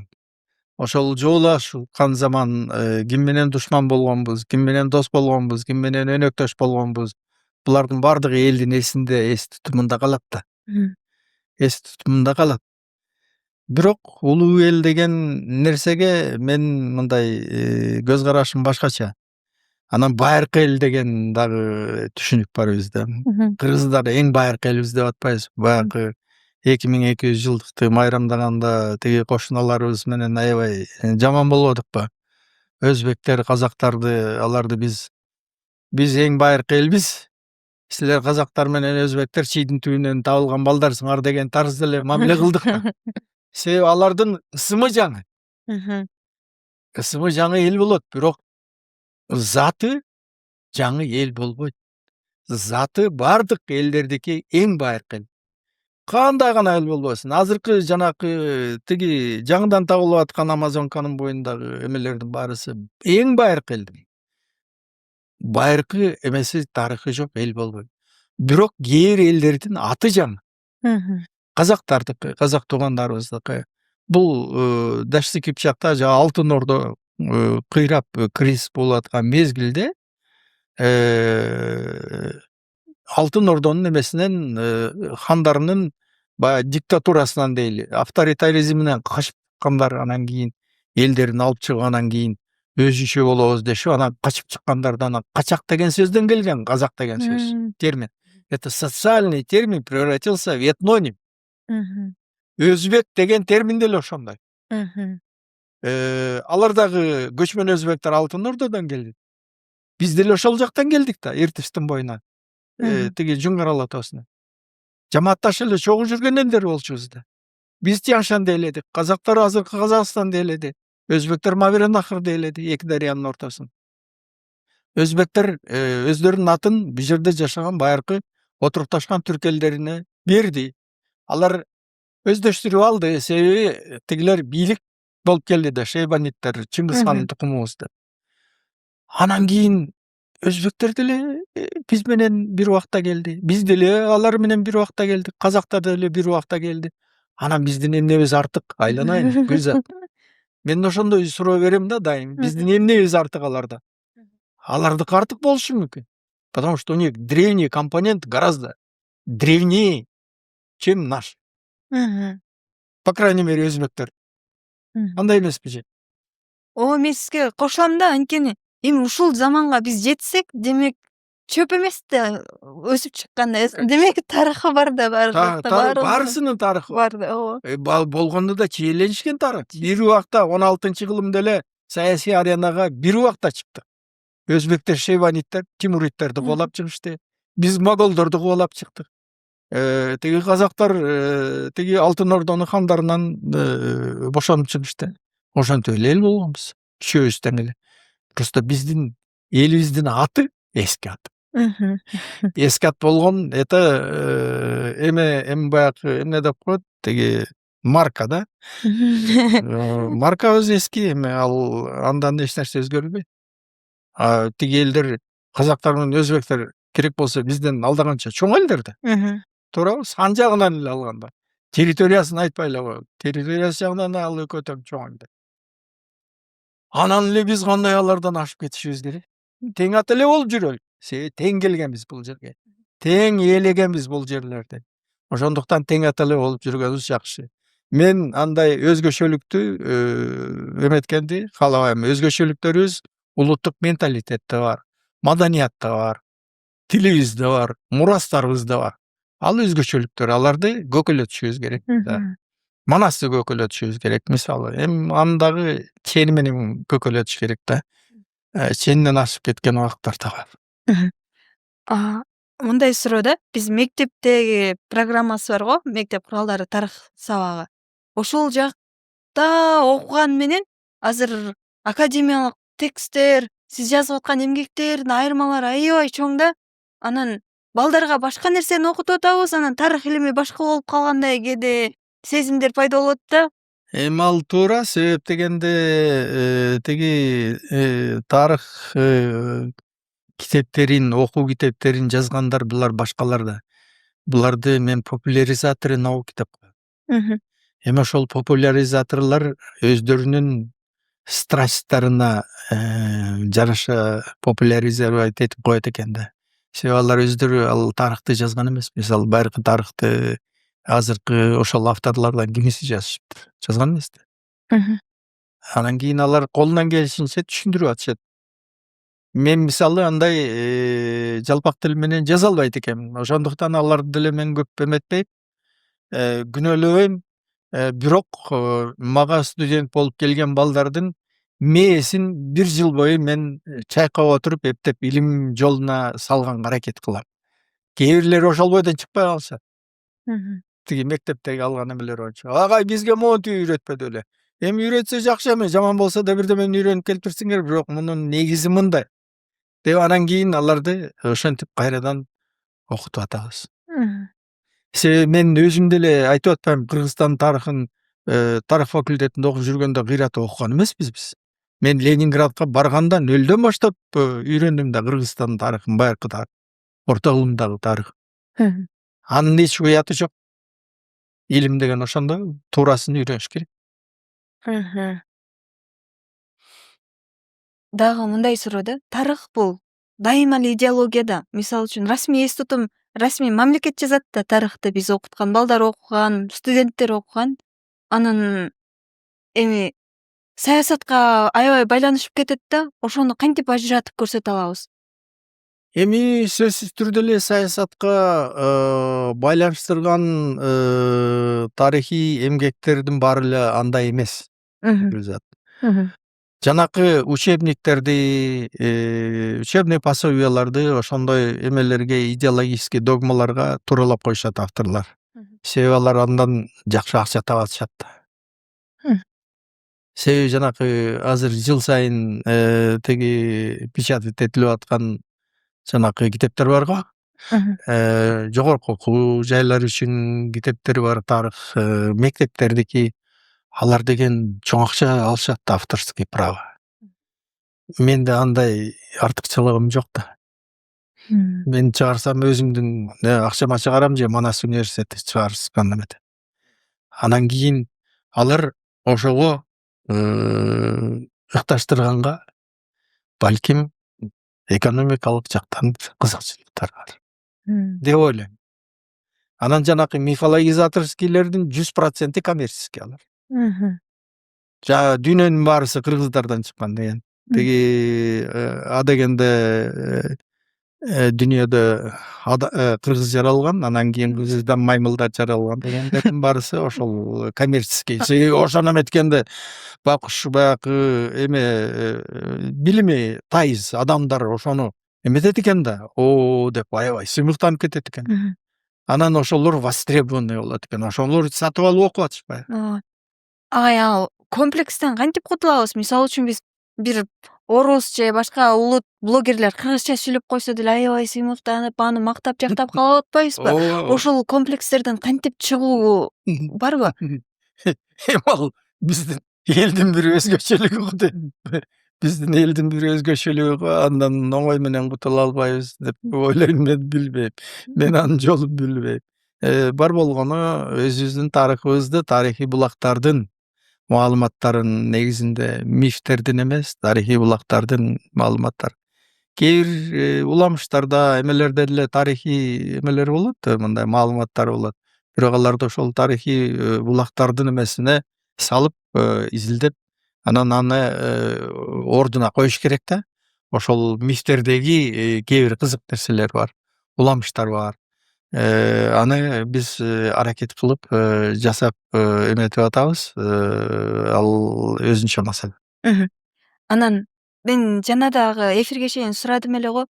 A: Ошол жоолашкан заман ким менен душман болгонбуз, ким менен дос болгонбуз, ким менен өнөктөш болгонбуз. Булардын бардыгы элдин эсинде, эс тутумунда калат да. Эс тутумунда калат. Бирок улуу эл деген нерсеге мен мындай көз карашым башкача. Анан байыркы эл деген дагы түшүнүк бар бизде. Кыргыздар эң байыркы элбиз деп атпайбыз. Баягы 2200 жылдыкты майрамдаганда тиги кошуналарыбыз менен аябай жаман болбодукпу? Өзбектер, казактарды, аларды биз эң байыркы элбиз. Силер казактар менен өзбектер чийдин түбүнөн табылган балдарсыңар деген тарзда эле мамиле кылдык да. Себеби алардын ысымы жаңы. Ысымы жаңы эл болот, бирок заты жаңы эл болбойт. Заты бардык элдердики эң байыркы эл. Кандай гана эл болбосун. Азыркы жанакы тиги жаңыдан табылып аткан Амазонканын боюндагы эмелердин баарысы эң байыркы эл. Байыркы эмеси тарыхы жок эл болбойт. Бирок кээ бир элдердин аты жаңы. Казактардыкы, казак туугандарыбыздыкы. Бул Дашти Кипчакта жана Алтын Ордо кыйрап криз болуп аткан мезгилде Алтын Ордонун эмесинен хандарынын баягы диктатурасынан дейли, авторитаризминен качып чыккандар, анан кийин элдерин алып чыггандан кийин өзүчө болобуз дешип, анан качып чыккандардан анан качак деген сөздөн келген казак деген сөз, термин. Это социальный термин превратился в этноним. Өзбек деген термин деле ошондой. Алар дагы көчмөн өзбектер Алтын Ордодон келди. Биз деле ошол жактан келдик да, Иртиштин боюнан. Тиги Жунгар Ала тоосунан. Жамаатташ эле чогуу жүргөн элдер болчубуз да. Биз Тяньшанды эледик, казактар азыркы Казакстанды эледи, өзбектер Маверанахрды эледи, эки дарыянын ортосун. Өзбектер өздөрүнүн атын бул жерде жашаган байыркы отурукташкан түрк элдерине берди. Алар өздөштүрүп алды, себеби тигилер бийлик болуп келди да, Шейбаниттер, Чыңгыз хандын тукумубуз деп. Анан кийин өзбектер деле биз менен бир убакта келди. Биз деле алар менен бир убакта келдик. Казактар деле бир убакта келди. Анан биздин эмнебиз артык? Айланайын, Гүлзат. Мен ошондой суроо берем да дайым. Биздин эмнебиз артык аларда? Алардыкы артык болушу мүмкүн. Потому что у них древний компонент гораздо древнее, чем наш. По крайней мере, өзбектер. Андай эмеспи же?
B: Мен сизге кошулам да, анткени эми ушул заманга биз жетсек, демек чөп эмес да өсүп чыкканда. Демек тарыхы бар да,
A: Баарысынын тарыхы
B: бар да. Ооба.
A: Болгондо да чиеленишкен тарых. Бир убакта 16-кылымда эле саясий аренага бир убакта чыкты. Өзбектер, Шейбаниттер, Тимуридтерди кубалап чыгышты. Биз моголдорду кубалап чыктык. Тиги казактар тиги Алтын Ордонун хандарынан бошонуп чыгышты. Ошентип эле эл болгонбуз. Үчөөбүз тең эле. Просто биздин элибиздин аты эски ат. Эски ат болгон это эми баягы эмне деп коет, тиги марка да. Маркабыз эски, эми ал андан эч нерсе өзгөрбөйт. Тиги элдер, казактар менен өзбектер керек болсо бизден алдаганча чоң элдер да. Туура, сан жагынан эле алганда. Территориясын айтпай эле коелу. Территориясы жагынан ал экөө тең чоң элдер. Анан эле биз кандай алардан ашып кетишибиз керек? Тең ат эле болуп жүрөлү. Себеби тең келгенбиз бул жерге. Тең ээлегенбиз бул жерлерди. Ошондуктан тең ат эле болуп жүргөнүбүз жакшы. Мен андай өзгөчөлүктү эметкенди каалабайм. Өзгөчөлүктөрүбүз улуттук менталитетте бар, маданиятта бар, тилибизде бар, мурастарыбызда бар. Ал өзгөчөлүктөр, аларды көкөлөтүшүбүз керек да. Манасты көкөлөтүшүбүз керек. Мисалы, эми андагы чени менен көкөлөтүш керек да. Ченинен ашып кеткен убактар да бар.
B: Мындай суроо да, биз мектептеги программасы бар го, мектеп куралдары тарых сабагы. Ошол жакта окуган менен азыр академиялык тексттер, сиз жазып аткан эмгектердин айырмалары аябай чоң да. Анан балдарга башка нерсени окутуп атабыз, анан тарых илими башка болуп калгандай кээде сезимдер пайда болот да.
A: Эми ал туура, себеп дегенде тиги тарых китептерин, окуу китептерин жазгандар булар башкалар да. Буларды мен популяризаторы науки деп коем. Эми ошол популяризаторлор өздөрүнүн страсттарына жараша популяризировать этип коет экен да. Себеби алар өздөрү ал тарыхты жазган эмес. Мисалы байыркы тарыхты азыркы ошол авторлордон кимиси жазган эмес да. Анан кийин алар колунан келишинче түшүндүрүп атышат. Мен мисалы андай жалпак тил менен жаза албайт экенмин. Ошондуктан аларды деле мен көп эметпейм, күнөөлөбөйм. Бирок мага студент болуп келген балдардын мээсин 1 жыл бою мен чайкап отуруп эптеп илим жолуна салганга аракет кылам. Кээ бирлери ошол бойдон чыкпай калышат. Тиги мектептеги алган эмелер боюнча. Агай бизге монтип үйрөтпөдү эле. Эми үйрөтсө жакшы эме, жаман болсо да бирдемени үйрөнүп келтирсиңер, бирок мунун негизи мындай деп анан кийин аларды ошентип кайрадан окутуп атабыз. Себеби мен өзүм деле айтып атпайм, Кыргызстан тарыхын тарых факультетинде окуп жүргөндө кыйратып окуган эмеспиз биз. Мен Ленинградка барганда нөлдөн баштап үйрөндүм да Кыргызстан тарыхын, байыркы тарых, орто кылымдагы тарых. Анын эч уяты жок. Илим деген ошондой, туурасын үйрөнүш керек.
B: Дагы мындай суроо да, тарых бул дайыма эле идеологияда. Мисалы үчүн расмий эс тутум, расмий мамлекет жазат да тарыхты, биз окуткан балдар окуган, студенттер окуган. Анан эми саясатка аябай байланышып кетет да, ошону кантип ажыратып көрсөтө алабыз?
A: Эми сөзсүз түрдө эле саясатка байланыштырган тарыхый эмгектердин баары эле андай эмес. Жанакы учебниктерди, учебный пособияларды ошондой эмелерге, идеологический догмаларга тууралап коюшат авторлор. Себеби алар андан жакшы акча таба атышат да. Себеби жанакы азыр жыл сайын тиги печатать этилип аткан жанакы китептер бар го. Жогорку окуу жайлар үчүн китептер бар, тарых мектептердики. Алар деген чоң акча алышат да, авторский право. Менде андай артыкчылыгым жок да. Мен чыгарсам өзүмдүн акчама чыгарам же Манас университети чыгарышкан эмете. Анан кийин алар ошого ыкташтырганга балким экономикалык жактан кызыкчылыктар бар деп ойлойм. Анан жанакы мифологизаторскийлердин 100% коммерческий алар. Дүйнөнүн баарысы кыргыздардан чыккан деген. Тиги А дегенде дүйнөдө кыргыз жаралган, анан кийин кыргыздан маймылдар жаралган дегендердин баарысы ошол коммерческий. Ошону эметкенде бакуш баягы эме билими тайыз адамдар ошону эметет экен да, деп аябай сыймыктанып кетет экен. Анан ошолор востребованный болот экен. Ошолор сатып алып окуп атышпайбы?
B: Агай, ал комплекстен кантип кутулабыз? Мисалы үчүн биз бир орус же башка улут блогерлер кыргызча сүйлөп койсо деле аябай сыймыктанып, аны мактап жактап калып атпайбызбы? Ошол комплекстерден кантип чыгуу барбы?
A: Эми ал биздин элдин бир өзгөчөлүгү го дейм. Биздин элдин бир өзгөчөлүгү го, андан оңой менен кутула албайбыз деп ойлойм, мен билбейм. Мен анын жолун билбейм. Бар болгону өзүбүздүн тарыхыбызды, тарыхый булактардын маалыматтарын негизинде мифтердин эмес, тарыхый булактардын маалыматтары. Кээ бир уламыштарда, эмелерде деле тарыхый эмелер болот, мындай маалыматтар болот. Бирок аларды ошол тарыхый булактардын эмесине салып, изилдеп, анан аны ордуна коюш керек да. Ошол мифтердеги кээ бир кызык нерселер бар, уламыштар бар. Аны биз аракет кылып жасап эметип атабыз. Ал өзүнчө маселе.
B: Анан мен жана дагы эфирге чейин сурадым эле го.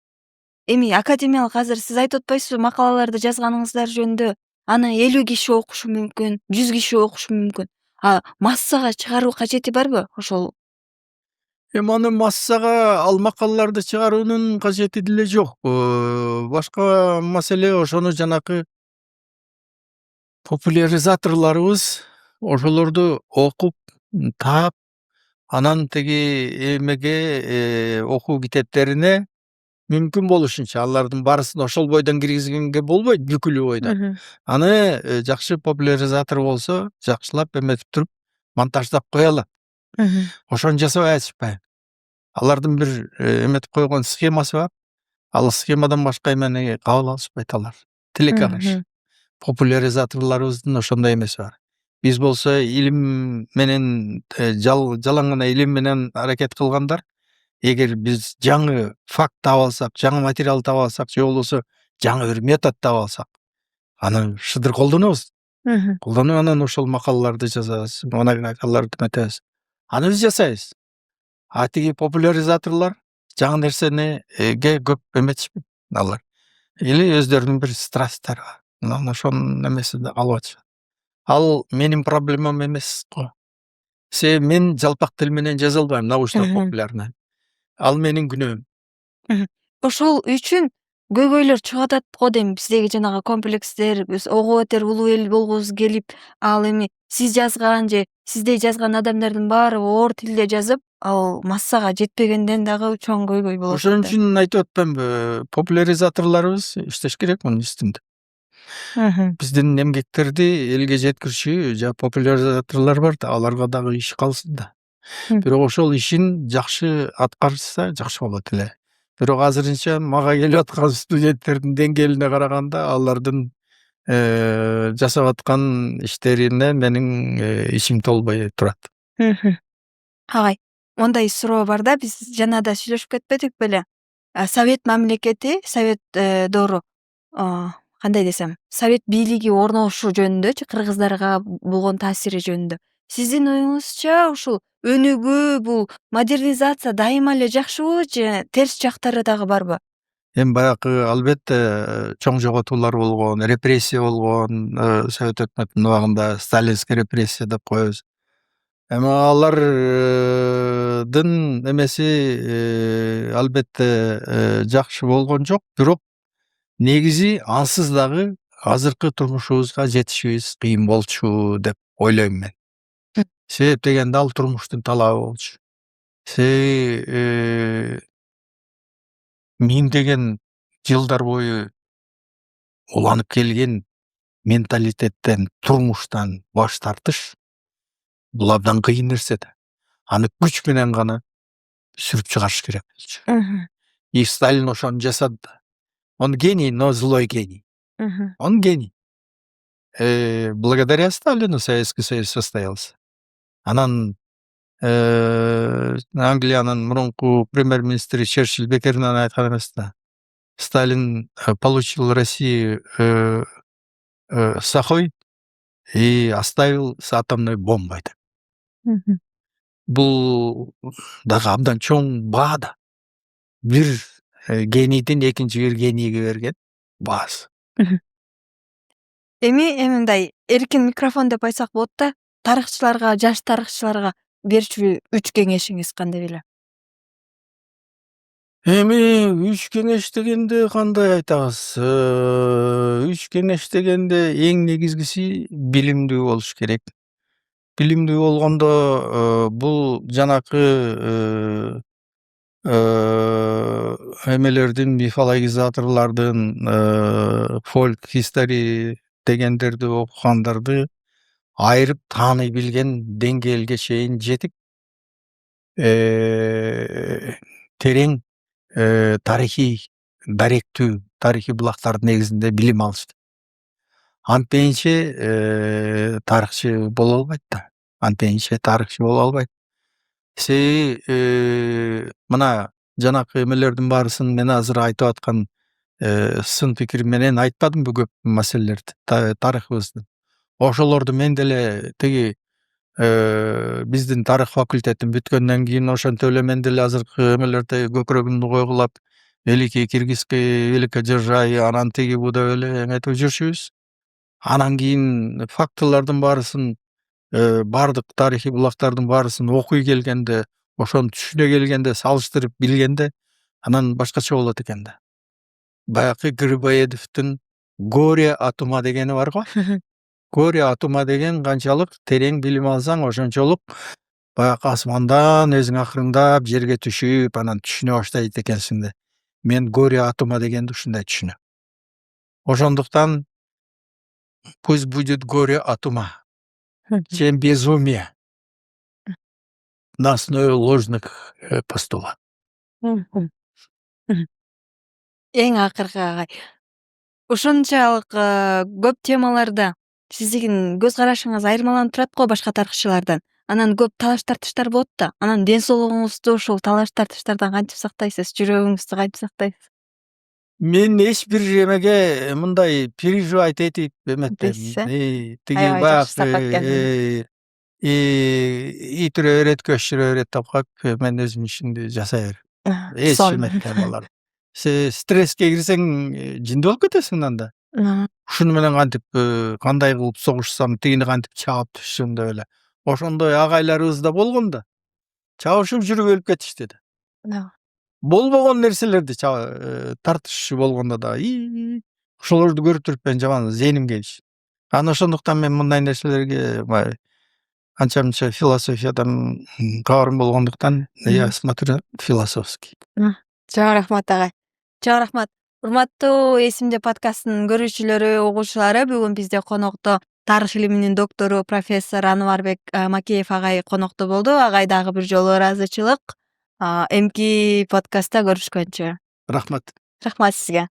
B: Эми академиялык азыр сиз айтып атпайсызбы, макалаларды жазганыңыздар жөнүндө аны 50 киши окушу мүмкүн, 100 киши окушу мүмкүн. Массага чыгаруу кажети барбы ошол?
A: Эми аны массага ал макалаларды чыгаруунун кажети деле жок. Башка маселе ошону жанакы популяризаторлорубуз ошолорду окуп таап, анан тиги эмеге окуу китептерине мүмкүн болушунча алардын баарысын ошол бойдон киргизгенге болбойт, бүкүлү бойдон. Аны жакшы популяризатор болсо, жакшылап эметип туруп монтаждап кое алат. Ошону жасабай атышпайбы? Алардын бир эметип койгон схемасы бар. Ал схемадан башка эмени кабыл алышпайт алар. Тилекке каршы. Популяризаторлорубуздун ошондой эмеси бар. Биз болсо илим менен жалаң гана илим менен аракет кылгандар, эгер биз жаңы факт таап алсак, жаңы материал таап алсак, же болбосо жаңы бир метод таап алсак, аны шыдыр колдонобуз. Колдонуп анан ошол макалаларды жазабыз, монографияларды өтөбүз. Аны биз жасайбыз. А тиги популяризаторлор жаңы нерсениге көп эметишпейт алар. Или өздөрүнүн бир страсттары бар. Анан ошонун эмесин алып атышат. Ал менин проблемам эмес го. Себеби мен жалпак тил менен жаза албайм, научно-популярный. Ал менин күнөөм.
B: Ошол үчүн көйгөйлөр чыгып атат го дейм, биздеги жанагы комплекстер, биз ого бетер улуу эл болгубуз келип, ал эми сиз жазган же сиздей жазган адамдардын баары оор тилде жазып, ал массага жетпегенден дагы чоң көйгөй болот.
A: Ошон үчүн айтып атпаймынбы, популяризаторлорубуз иштеш керек мунун үстүндө. Биздин эмгектерди элге жеткиришүү жана популяризаторлор бар да, аларга дагы иш калсын да. Бирок ошол ишин жакшы аткарышса жакшы болот эле. Бирок азырынча мага келип аткан студенттердин деңгээлине караганда алардын жасап аткан иштерине менин ичим толбой турат.
B: Агай, мондай суроо бар да, биз жана да сүйлөшүп кетпедик беле? Совет мамлекети, Совет доору кандай десем, Совет бийлиги орношуу жөнүндөчү, кыргыздарга болгон таасири жөнүндө. Сиздин оюңузча ушул өнүгүү, бул модернизация дайыма эле жакшыбы же терс жактары дагы барбы?
A: Эми баягы албетте чоң жоготуулар болгон, репрессия болгон, Совет өкмөтүнүн убагында сталинский репрессия деп коебуз. Эми алардын эмеси албетте жакшы болгон жок, бирок негизи ансыз дагы азыркы турмушубузга жетишибиз кыйын болчу деп ойлойм мен. Себеп дегенде ал турмуштун талабы болчу. Миңдеген жылдар бою уланып келген менталитеттен, турмуштан баш тартыш бул абдан кыйын нерсе да. Аны күч менен гана сүрүп чыгарыш керек болчу. И Сталин ошону жасады да. Он гений, но злой гений. Он гений. Благодаря Сталину Советский Союз состоялся. Анан Англиянын мурунку премьер-министри Черчилль бекеринен айткан эмес да. Сталин получил Россию сахой и оставил с атомной бомбой. Бул дагы абдан чоң баа да. Бир генийдин экинчи бир генийге берген баасы.
B: Эми мындай эркин микрофон деп айтсак болот да, тарыхчыларга, жаш тарыхчыларга берчү 3 кеңешиңиз кандай беле?
A: Эми 3 кеңеш дегенде кандай айтабыз? 3 кеңеш дегенде эң негизгиси билимдүү болуш керек. Билимдүү болгондо бул жанакы эмелердин, мифологизаторлордун, фольк history дегендерди окугандарды айырып тааный билген деңгээлге чейин жетип, терең тарыхый, даректүү, тарыхый булактардын негизинде билим алышты. Антейинче тарыхчы боло албайт да. Антейинче тарыхчы боло албайт. Мына жанакы эмелердин баарысын мен азыр айтып аткан сын пикир менен айтпадымбы көп маселелерди тарыхыбыздын. Ошолорду мен деле тиги биздин тарых факультетин бүткөндөн кийин ошентип эле мен деле азыркы эмелерде көкүрөгүмдү койгулап, великий киргизский, великодержавие, анан тиги бу деп эле эметип жүрчүбүз. Анан кийин фактылардын баарысын, бардык тарыхый булактардын баарысын окуй келгенде, ошону түшүнө келгенде, салыштырып билгенде, анан башкача болот экен да. Баягы Грибоедовдун «Горе от ума» дегени бар го. горе от ума деген канчалык терең билим алсаң, ошончолук баягы асмандан өзүң акырындап жерге түшүп, анан түшүнө баштайт экенсиң да. Мен горе от ума дегенди ушундай түшүнөм. Ошондуктан пусть будет горе от ума, чем безумие на основе ложных постулатов.
B: Эң акыркы агай. Ушунчалык көп темаларда сиздин көз карашыңыз айырмаланып турат го башка тарыхчылардан. Анан көп талаш тартыштар болот да. Анан ден соолугуңузду ушул талаш тартыштардан кантип сактайсыз? Жүрөгүңүздү кантип сактайсыз?
A: Мен эч бир жемеге мындай переживать этип эметпейм.
B: Дейсиз, э?
A: Тиги
B: Аябай жакшы сапат
A: баягы итүрө берет, көчүрө берет деп коюп, мен өзүм ишимди жасай берем. Эч эметпейм алар. Стресске кирсең, жинди болуп кетесиң анда. Ушуну менен кантип кандай кылып согушсам, тигини кантип чаап түшсөм деп эле. Ошондой агайларыбыз да болгон да. Чабышып жүрүп өлүп кетишти да. Болбогон нерселерди тартышчу болгондо да ошолорду көрүп туруп мен жаман зээним келишти. Анан ошондуктан мен мындай нерселерге баягы анча мынча философиядан кабарым болгондуктан я смотрю философски.
B: Чоң рахмат агай. Чоң рахмат. Урматтуу Эсимде подкастынын көрүүчүлөрү, угуучулары, бүгүн бизде конокто тарых илиминин доктору профессор Анварбек Макеев агай конокто болду. Агай дагы бир жолу ыраазычылык. Эмки подкастта көрүшкөнчө.
A: Рахмат.
B: Рахмат сизге.